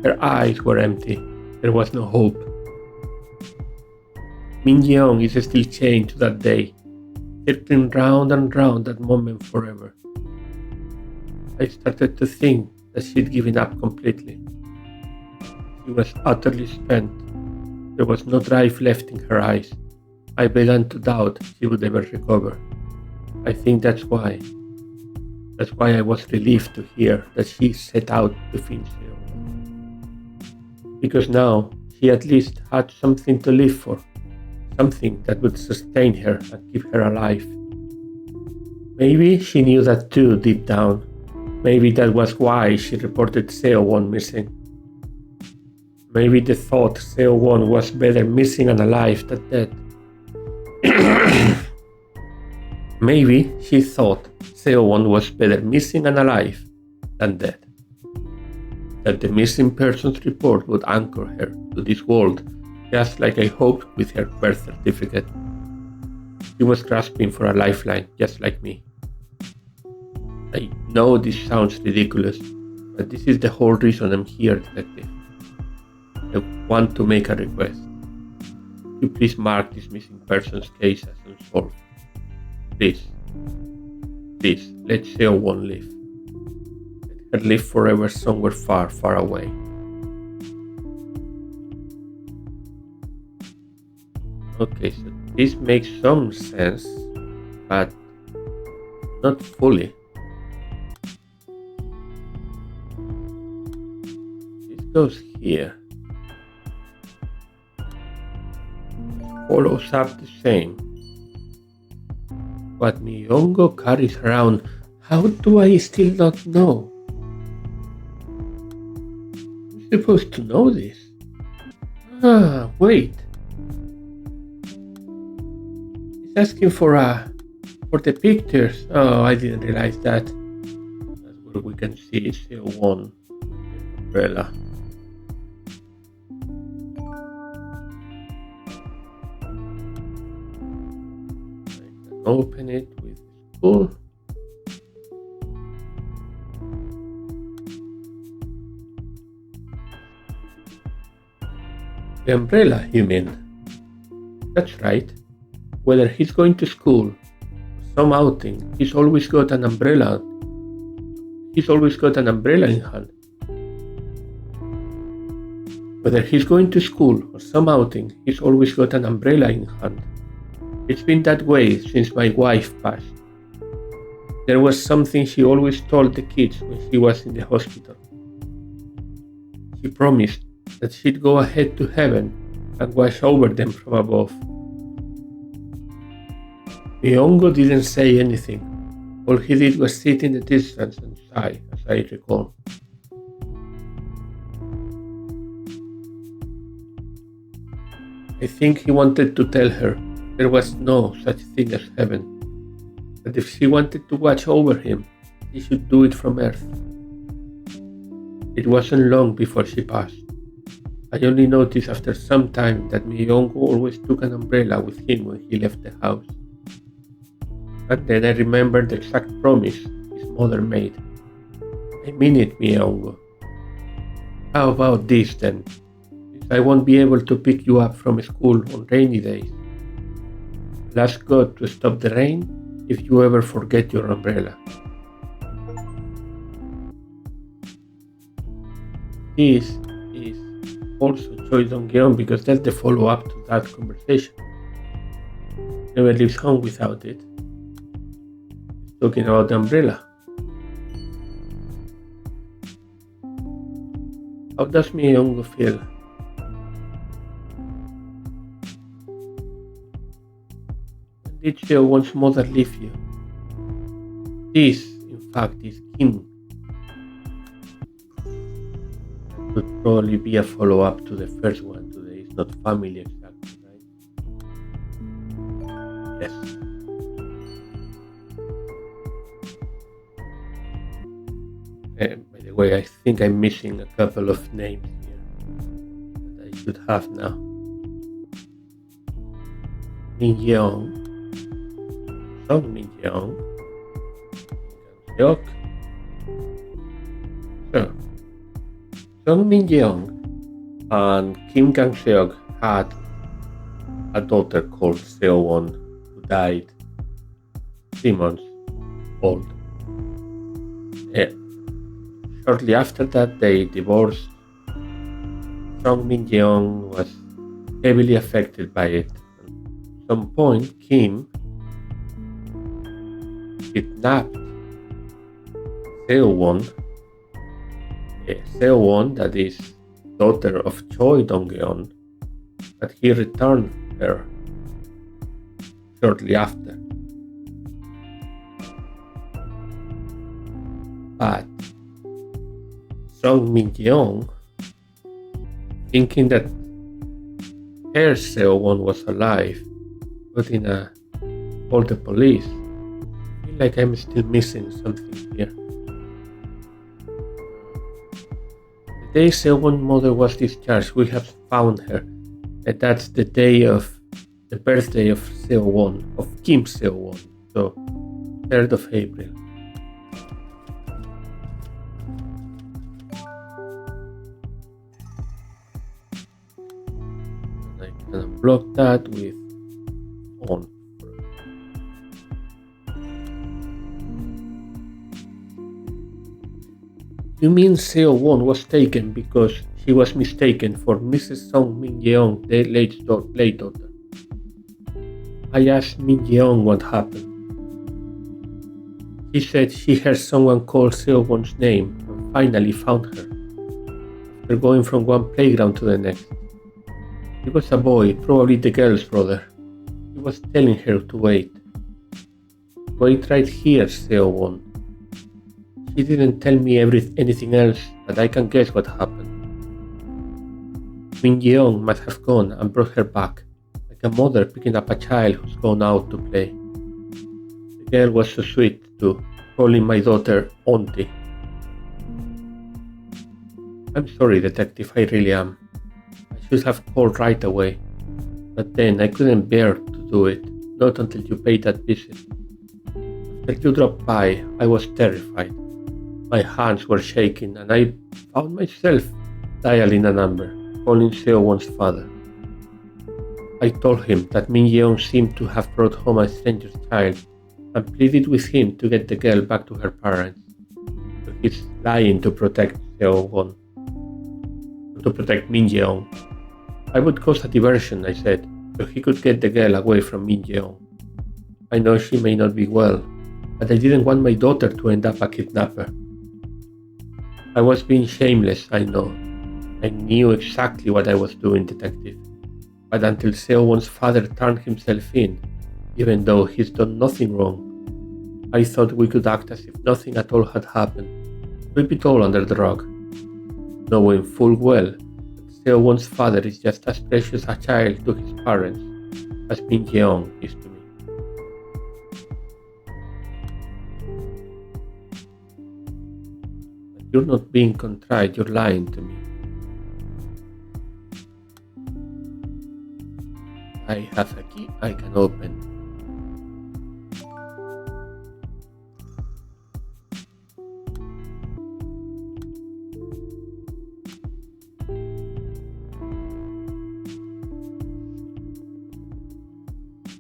her eyes were empty. There was no hope. Min Yeong is still chained to that day, circling round and round that moment forever. I started to think that she'd given up completely. She was utterly spent. There was no drive left in her eyes. I began to doubt she would ever recover. I think that's why I was relieved to hear that she set out to find Seowon. Because now she at least had something to live for, something that would sustain her and keep her alive. Maybe she knew that too deep down. Maybe that was why she reported Seowon missing. Maybe the thought Seowon was better missing and alive than dead. Maybe she thought Seowon was better missing and alive than dead. That the missing persons report would anchor her to this world, just like I hoped with her birth certificate. She was grasping for a lifeline, just like me. I know this sounds ridiculous, but this is the whole reason I'm here, detective. I want to make a request. Could you please mark this missing persons case as unsolved? Please, let Seowon live. Let her live forever somewhere far, far away. Okay, so this makes some sense, but not fully. This goes here. Follows up the same. What Miyongo carries around, how do I still not know? I'm supposed to know this. Wait. It's asking for the pictures. Oh, I didn't realize that. That's where we can see Seowon umbrella. Open it with school. The umbrella, you mean? That's right. Whether he's going to school or some outing, he's always got an umbrella. He's always got an umbrella in hand. Whether he's going to school or some outing, he's always got an umbrella in hand. It's been that way since my wife passed. There was something she always told the kids when she was in the hospital. She promised that she'd go ahead to heaven and watch over them from above. Miyongo didn't say anything. All he did was sit in the distance and sigh, as I recall. I think he wanted to tell her there was no such thing as heaven, that if she wanted to watch over him, she should do it from earth. It wasn't long before she passed. I only noticed after some time that Miyongo always took an umbrella with him when he left the house. And then I remembered the exact promise his mother made. I mean it, Miyongo. How about this then? Since I won't be able to pick you up from school on rainy days, I'll ask God to stop the rain if you ever forget your umbrella. This is also Choi Dong-yeon because that's the follow-up to that conversation. Never leaves home without it. He's talking about the umbrella. How does Miyongo feel? did Seowon's mother leave you? This, in fact, is Kim. Would probably be a follow-up to the first one. Today is not family exactly, right? Yes. By the way, I think I'm missing a couple of names here that I should have now. Min Yeong, Song Min Yeong, Seok. So, Song Min Yeong and Kim Kang Seok had a daughter called Seowon who died 3 months old. Shortly after that, they divorced. Song Min Yeong was heavily affected by it. At some point, Kim kidnapped Seowon. Seowon, that is daughter of Choi Dong-geon, but he returned her shortly after. But Song Min Yeong, thinking that her Seowon was alive, called the police. I feel like I'm still missing something here. The day Seowon's mother was discharged, we have found her. And that's the day of the birthday of Seowon, of Kim Seowon. So, 3rd of April. And I can block that with on. You mean Seowon was taken because she was mistaken for Mrs. Song Min Yeong, the late daughter? I asked Min Yeong what happened. She said she heard someone call Seowon's name and finally found her, after going from one playground to the next. He was a boy, probably the girl's brother. He was telling her to wait. Wait right here, Seowon. She didn't tell me anything else, but I can guess what happened. Min Yeong must have gone and brought her back, like a mother picking up a child who's gone out to play. The girl was so sweet too, calling my daughter Auntie. I'm sorry, detective, I really am. I should have called right away, but then I couldn't bear to do it, not until you paid that visit. After you dropped by, I was terrified. My hands were shaking and I found myself dialing a number, calling Seowon's father. I told him that Min Yeong seemed to have brought home a stranger's child and pleaded with him to get the girl back to her parents. So he's lying to protect Seowon, to protect Min Yeong. I would cause a diversion, I said, so he could get the girl away from Min Yeong. I know she may not be well, but I didn't want my daughter to end up a kidnapper. I was being shameless, I know. I knew exactly what I was doing, detective. But until Seowon's father turned himself in, even though he's done nothing wrong, I thought we could act as if nothing at all had happened, sweep it all under the rug, knowing full well that Seowon's father is just as precious a child to his parents as Min Yeong is to me. You're not being contrite, you're lying to me. I have a key I can open.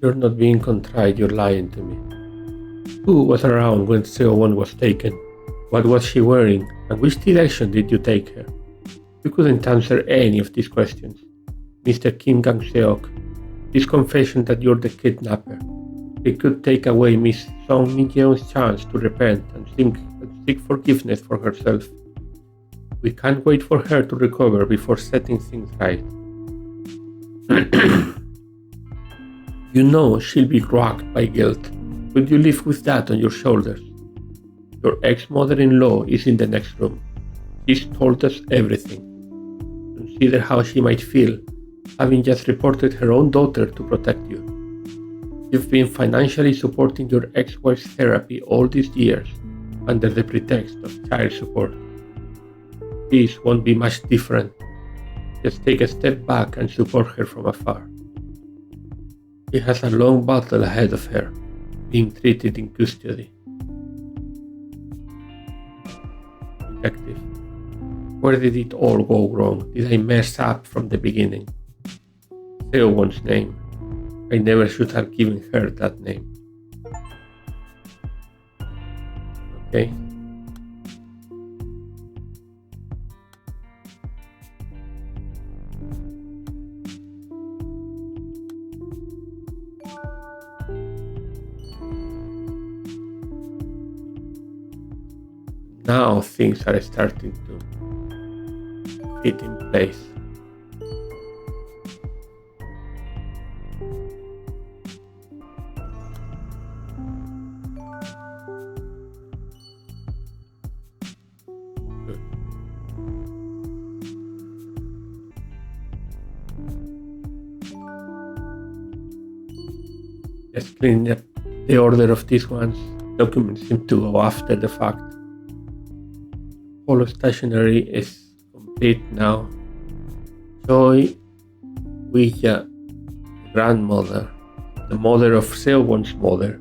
You're not being contrite, you're lying to me. Who was around when Seowon was taken? What was she wearing, and which direction did you take her? You couldn't answer any of these questions. Mr. Kim Kang-seok, this confession that you're the kidnapper, it could take away Miss Song Min Yeong's chance to repent and seek forgiveness for herself. We can't wait for her to recover before setting things right. You know she'll be racked by guilt. Could you live with that on your shoulders? Your ex-mother-in-law is in the next room. She's told us everything. Consider how she might feel, having just reported her own daughter to protect you. You've been financially supporting your ex-wife's therapy all these years, under the pretext of child support. This won't be much different. Just take a step back and support her from afar. She has a long battle ahead of her, being treated in custody. Detective: where did it all go wrong? Did I mess up from the beginning? Seowon's name. I never should have given her that name. Okay. Now things are starting to fit in place. Good. Just clean up the order of these ones. Documents seem to go after the fact. All stationery is complete now. Joy, Ouija, grandmother, the mother of Seowon's mother,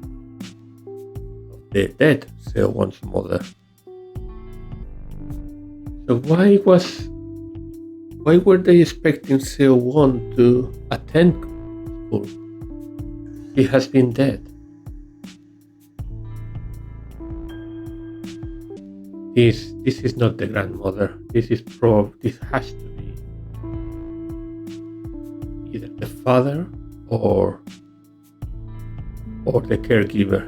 the dead Seowon's mother. So why were they expecting Seowon to attend school? She has been dead. This is not the grandmother. This has to be either the father or the caregiver.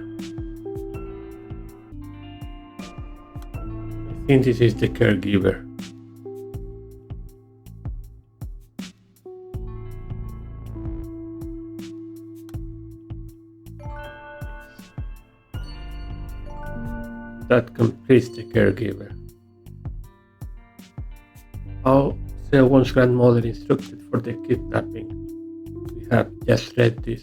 I think this is the caregiver. That completes the caregiver. How Seowon's grandmother instructed for the kidnapping. We have just read this.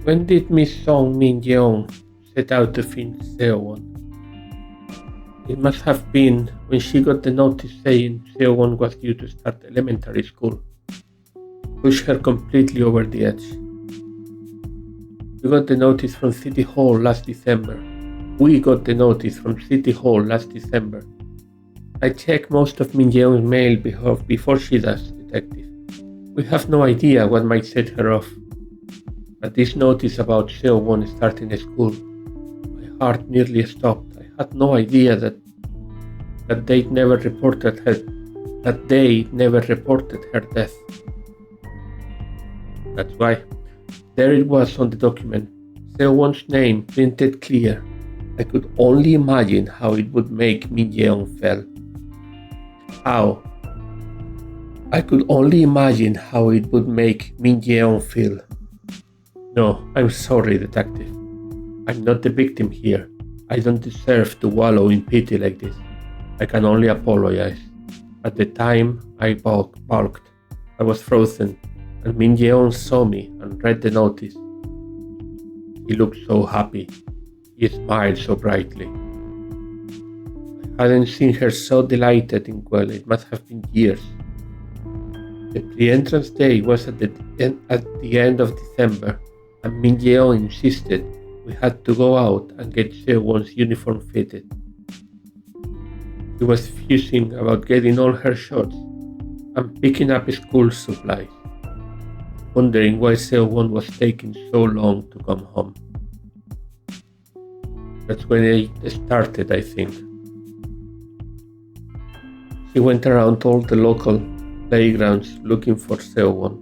When did Miss Song Min-yeong set out to find Seowon? It must have been when she got the notice saying Seowon was due to start elementary school. Pushed her completely over the edge. We got the notice from City Hall last December. I checked most of Min-yeong's mail before she does, Detective. We have no idea what might set her off. At this notice about Seowon starting school, my heart nearly stopped. I had no idea that they never reported her death. That's why. There it was on the document. Seowon's name printed clear. I could only imagine how it would make Min-yeong feel. No, I'm sorry, Detective. I'm not the victim here. I don't deserve to wallow in pity like this. I can only apologize. At the time, I balked. I was frozen, and Min-yeong saw me and read the notice. He looked so happy. He smiled so brightly. I hadn't seen her so delighted in well, it must have been years. The pre-entrance day was at the end of December, and Min-yeong insisted we had to go out and get Seowon's uniform fitted. She was fusing about getting all her shots and picking up school supplies, wondering why Seowon was taking so long to come home. That's when it started, I think. She went around all the local playgrounds looking for Seowon.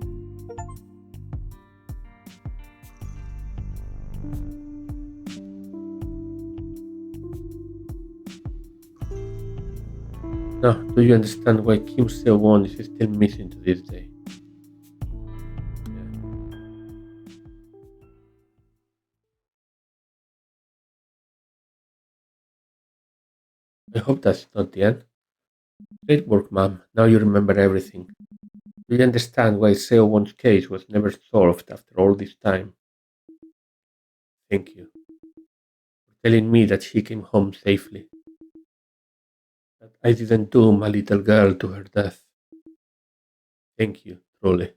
Now, do you understand why Kim Seowon is still missing to this day? Yeah. I hope that's not the end. Great work, ma'am. Now you remember everything. Do you understand why Seowon's case was never solved after all this time? Thank you for telling me that she came home safely. That I didn't doom a little girl to her death. Thank you, truly.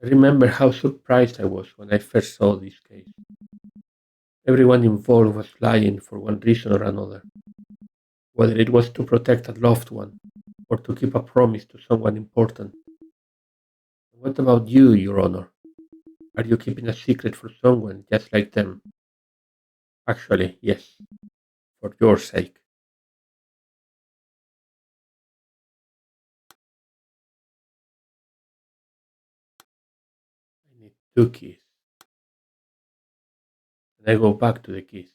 I remember how surprised I was when I first saw this case. Everyone involved was lying for one reason or another, whether it was to protect a loved one or to keep a promise to someone important. What about you, Your Honor? Are you keeping a secret for someone just like them? Actually, yes, for your sake. I need two keys. And I go back to the keys.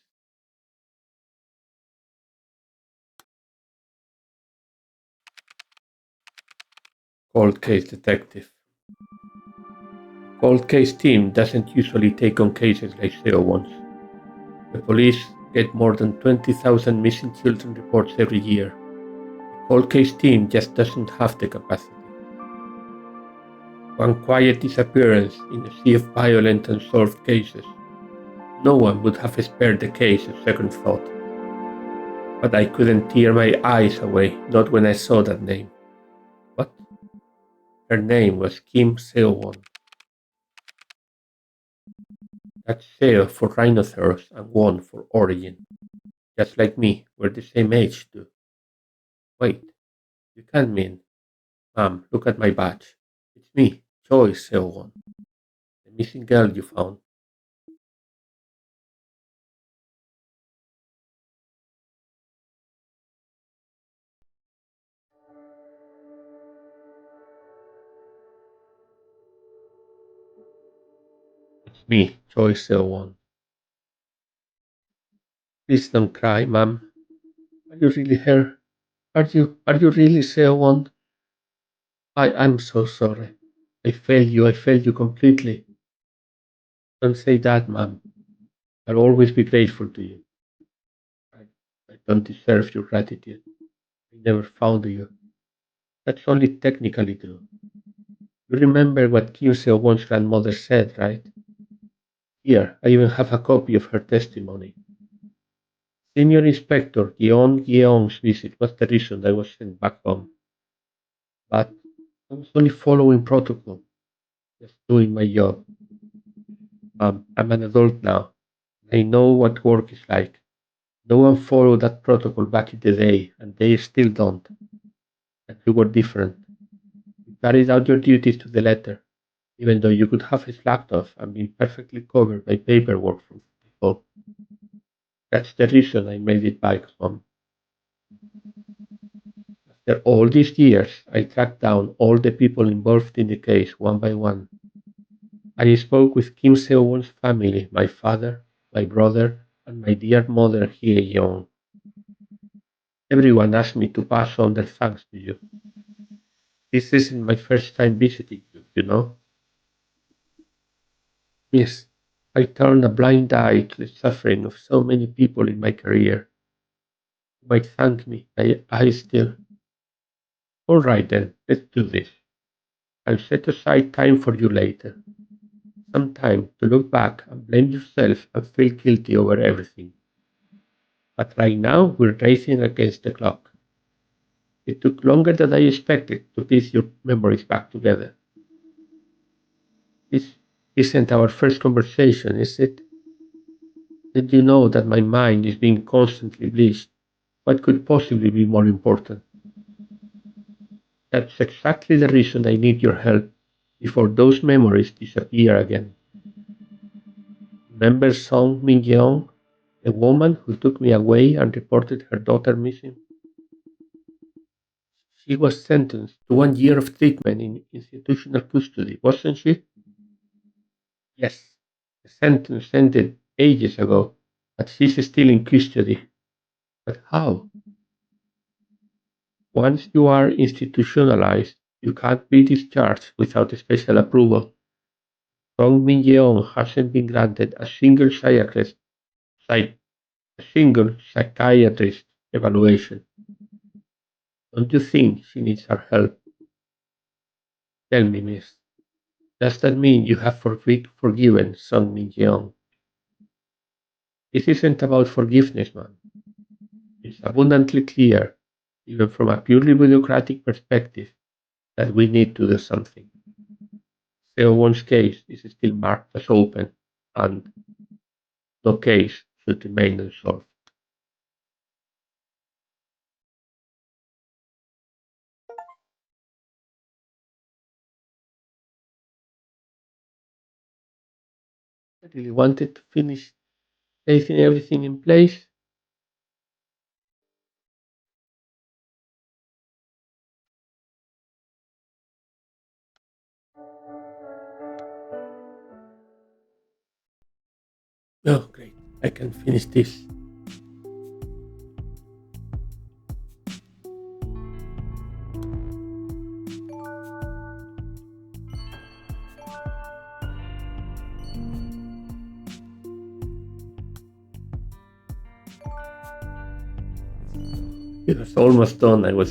Cold case detective. Cold case team doesn't usually take on cases like Seowon's. The police get more than 20,000 missing children reports every year. The cold case team just doesn't have the capacity. One quiet disappearance in a sea of violent unsolved cases. No one would have spared the case a second thought. But I couldn't tear my eyes away, not when I saw that name. What? Her name was Kim Seowon. That's Seo for rhinoceros and Won for origin. Just like me, we're the same age too. Wait, you can't mean. Mom, look at my badge. It's me, Choi Seowon, the missing girl you found. It's me, Choi Seowon. Please don't cry, Mom. Are you really her? Are you really Seowon? I'm so sorry. I failed you completely. Don't say that, Mom. I'll always be grateful to you. I, I don't deserve your gratitude. I never found you. That's only technically true. You remember what Kim Seowon's grandmother said, right? Here, I even have a copy of her testimony. Senior Inspector Yeong's visit was the reason I was sent back home. But I was only following protocol, just doing my job. I'm an adult now. I know what work is like. No one followed that protocol back in the day, and they still don't. And you were different. You carried out your duties to the letter, even though you could have slacked off and been perfectly covered by paperwork from people. That's the reason I made it back home. After all these years, I tracked down all the people involved in the case one by one. I spoke with Kim Seo-won's family, my father, my brother, and my dear mother Hye-young. Everyone asked me to pass on their thanks to you. This isn't my first time visiting you, you know? Yes, I turned a blind eye to the suffering of so many people in my career. You might thank me. I still. All right then, let's do this. I'll set aside time for you later. Some time to look back and blame yourself and feel guilty over everything. But right now, we're racing against the clock. It took longer than I expected to piece your memories back together. This isn't our first conversation, is it? Did you know that my mind is being constantly bleached? What could possibly be more important? That's exactly the reason I need your help before those memories disappear again. Remember Song Min-yeong, the woman who took me away and reported her daughter missing? She was sentenced to 1 year of treatment in institutional custody, wasn't she? Yes. The sentence ended ages ago, but she's still in custody. But how? Once you are institutionalized, you can't be discharged without special approval. Song Min-yeon hasn't been granted psy- a single psychiatrist evaluation. Don't you think she needs our help? Tell me, miss. Does that mean you have forgiven Song Min-yeon? This isn't about forgiveness, man. It's abundantly clear, even from a purely bureaucratic perspective, that we need to do something. Seowon's case is still marked as open, and no case should remain unsolved. I really wanted to finish placing everything in place. Oh, great. I can finish this. It was almost done. I would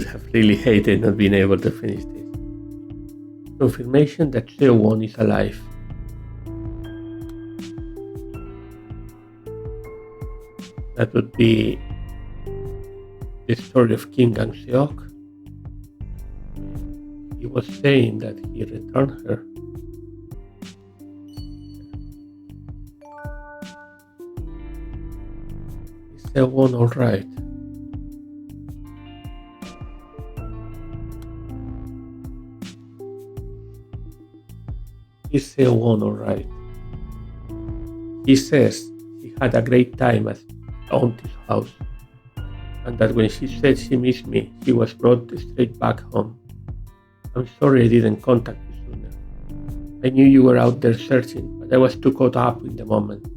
have really hated not being able to finish this. Confirmation that Seowon is alive. That would be the story of Kim Gang Seok. He was saying that he returned her. Is Seowon alright? Is Seowon alright? He says he had a great time at auntie's house, and that when she said she missed me, she was brought straight back home. I'm sorry I didn't contact you sooner. I knew you were out there searching, but I was too caught up in the moment.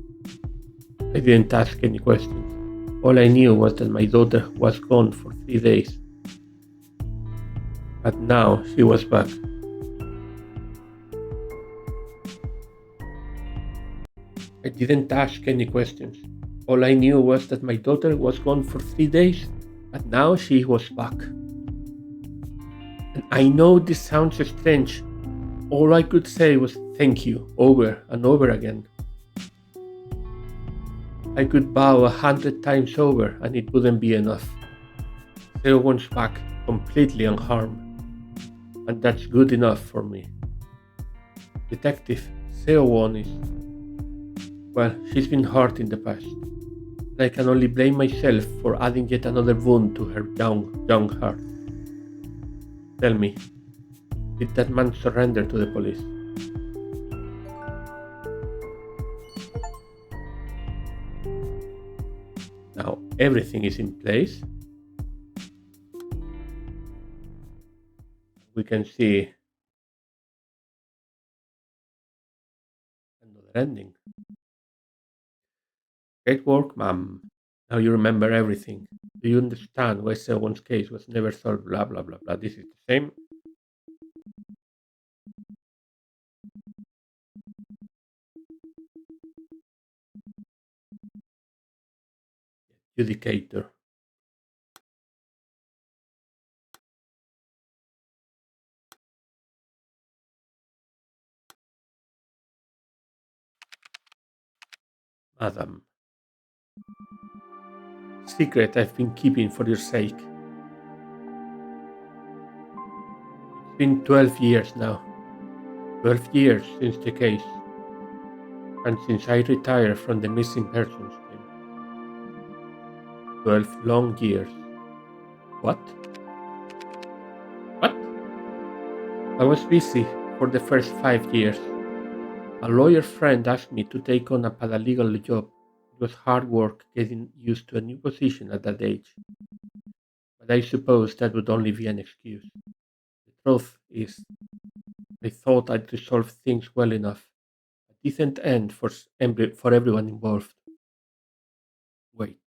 I didn't ask any questions. All I knew was that my daughter was gone for 3 days, but now she was back. I didn't ask any questions. All I knew was that my daughter was gone for 3 days, but now she was back. And I know this sounds strange. All I could say was thank you over and over again. I could bow 100 times over and it wouldn't be enough. Seowon's back completely unharmed, and that's good enough for me. Detective Seowon is, well, she's been hurt in the past, and I can only blame myself for adding yet another wound to her young heart. Tell me, did that man surrender to the police? Now everything is in place. We can see another ending. Great work, ma'am. Now you remember everything. Do you understand why Sewon's case was never solved? Blah blah blah blah. This is the same judicator. Madam. Secret I've been keeping for your sake. It's been 12 years now. 12 years since the case, and since I retired from the missing persons team. 12 long years. What? What? I was busy for the first 5 years. A lawyer friend asked me to take on a paralegal job It was hard work getting used to a new position at that age, but I suppose that would only be an excuse. The truth is, I thought I'd resolved things well enough. A decent end for everyone involved. Wait,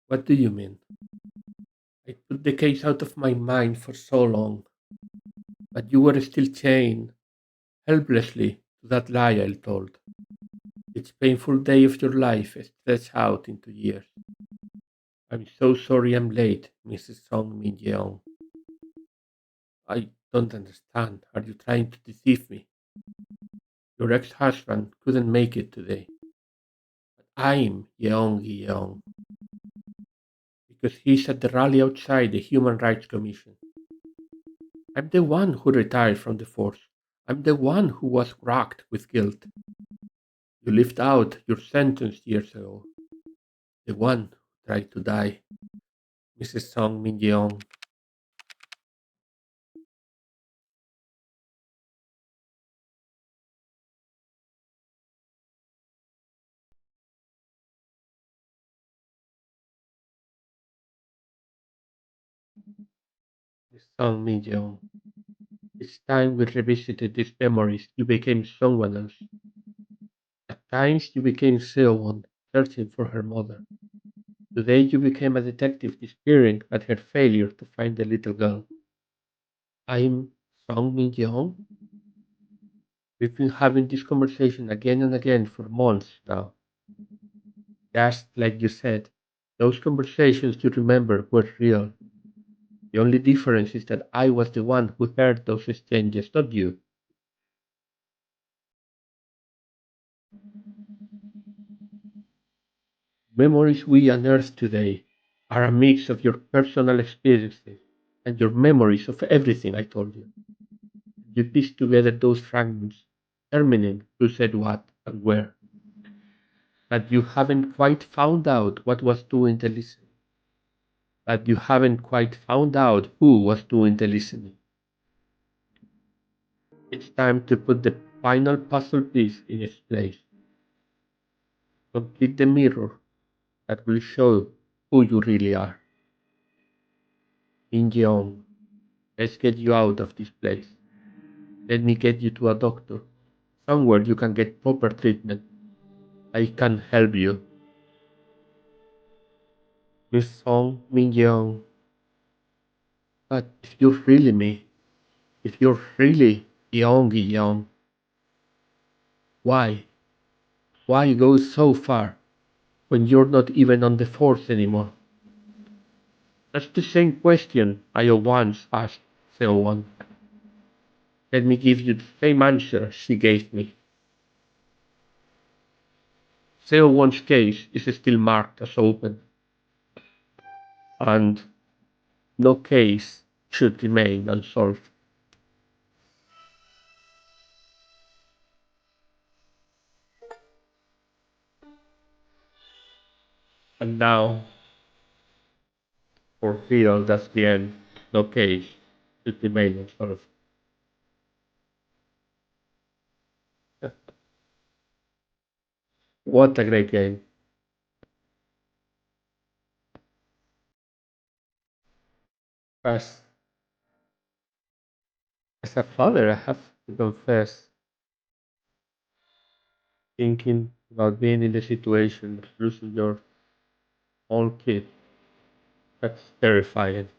what do you mean? I put the case out of my mind for so long, but you were still chained helplessly to that lie I told. Each painful day of your life stretched out into years. I'm so sorry I'm late, Mrs. Song Min Yeong. I don't understand. Are you trying to deceive me? Your ex-husband couldn't make it today. But I'm Yeong Yeong because he's at the rally outside the Human Rights Commission. I'm the one who retired from the force. I'm the one who was racked with guilt. You lived out your sentence years ago. The one who tried to die. Mrs. Song Min Yeong. Mrs. Song Min Yeong. Each time we revisited these memories, you became someone else. At times you became Seowon, searching for her mother. Today you became a detective despairing at her failure to find the little girl. I'm Song Min Yeong. We've been having this conversation again and again for months now. Just like you said, those conversations you remember were real. The only difference is that I was the one who heard those exchanges, not you. Memories we unearth today are a mix of your personal experiences and your memories of everything I told you. You piece together those fragments, determining who said what and where. But you haven't quite found out what was doing the listening. But you haven't quite found out who was doing the listening. It's time to put the final puzzle piece in its place. Complete the mirror that will show who you really are. In Jeong, let's get you out of this place. Let me get you to a doctor. Somewhere you can get proper treatment. I can help you. Miss Song Min Jeong. But if you're really me, if you're really Yeong Yeong, why? Why go so far when you're not even on the force anymore? That's the same question I once asked Seowon. Let me give you the same answer she gave me. Seowon's case is still marked as open, and no case should remain unsolved. And now, for real, that's the end. No case should remain unsolved. What a great game. As, as a father, I have to confess, thinking about being in the situation of losing your own kid, that's terrifying.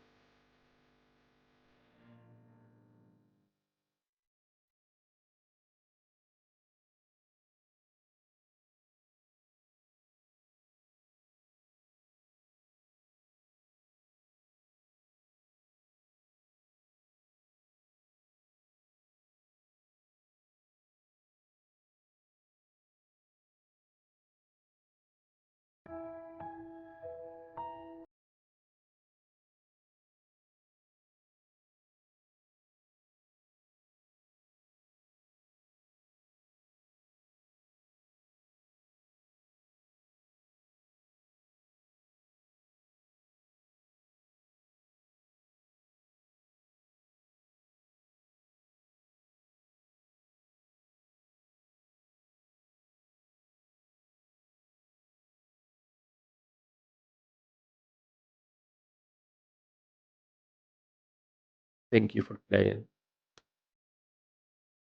Thank you for playing.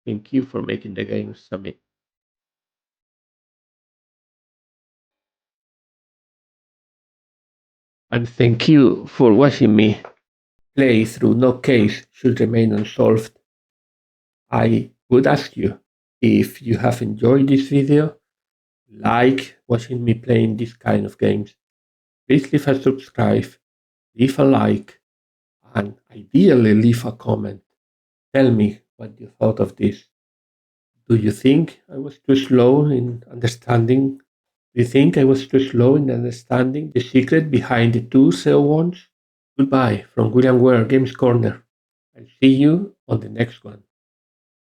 Thank you for making the game, Somi. And thank you for watching me play through No Case Should Remain Unsolved. I would ask you, if you have enjoyed this video, like watching me playing this kind of games, please leave a subscribe, leave a like, and ideally leave a comment. Tell me what you thought of this. Do you think I was too slow in understanding? Do you think I was too slow in understanding the secret behind the two Seowons? Goodbye from William Ware Games Corner. I'll see you on the next one.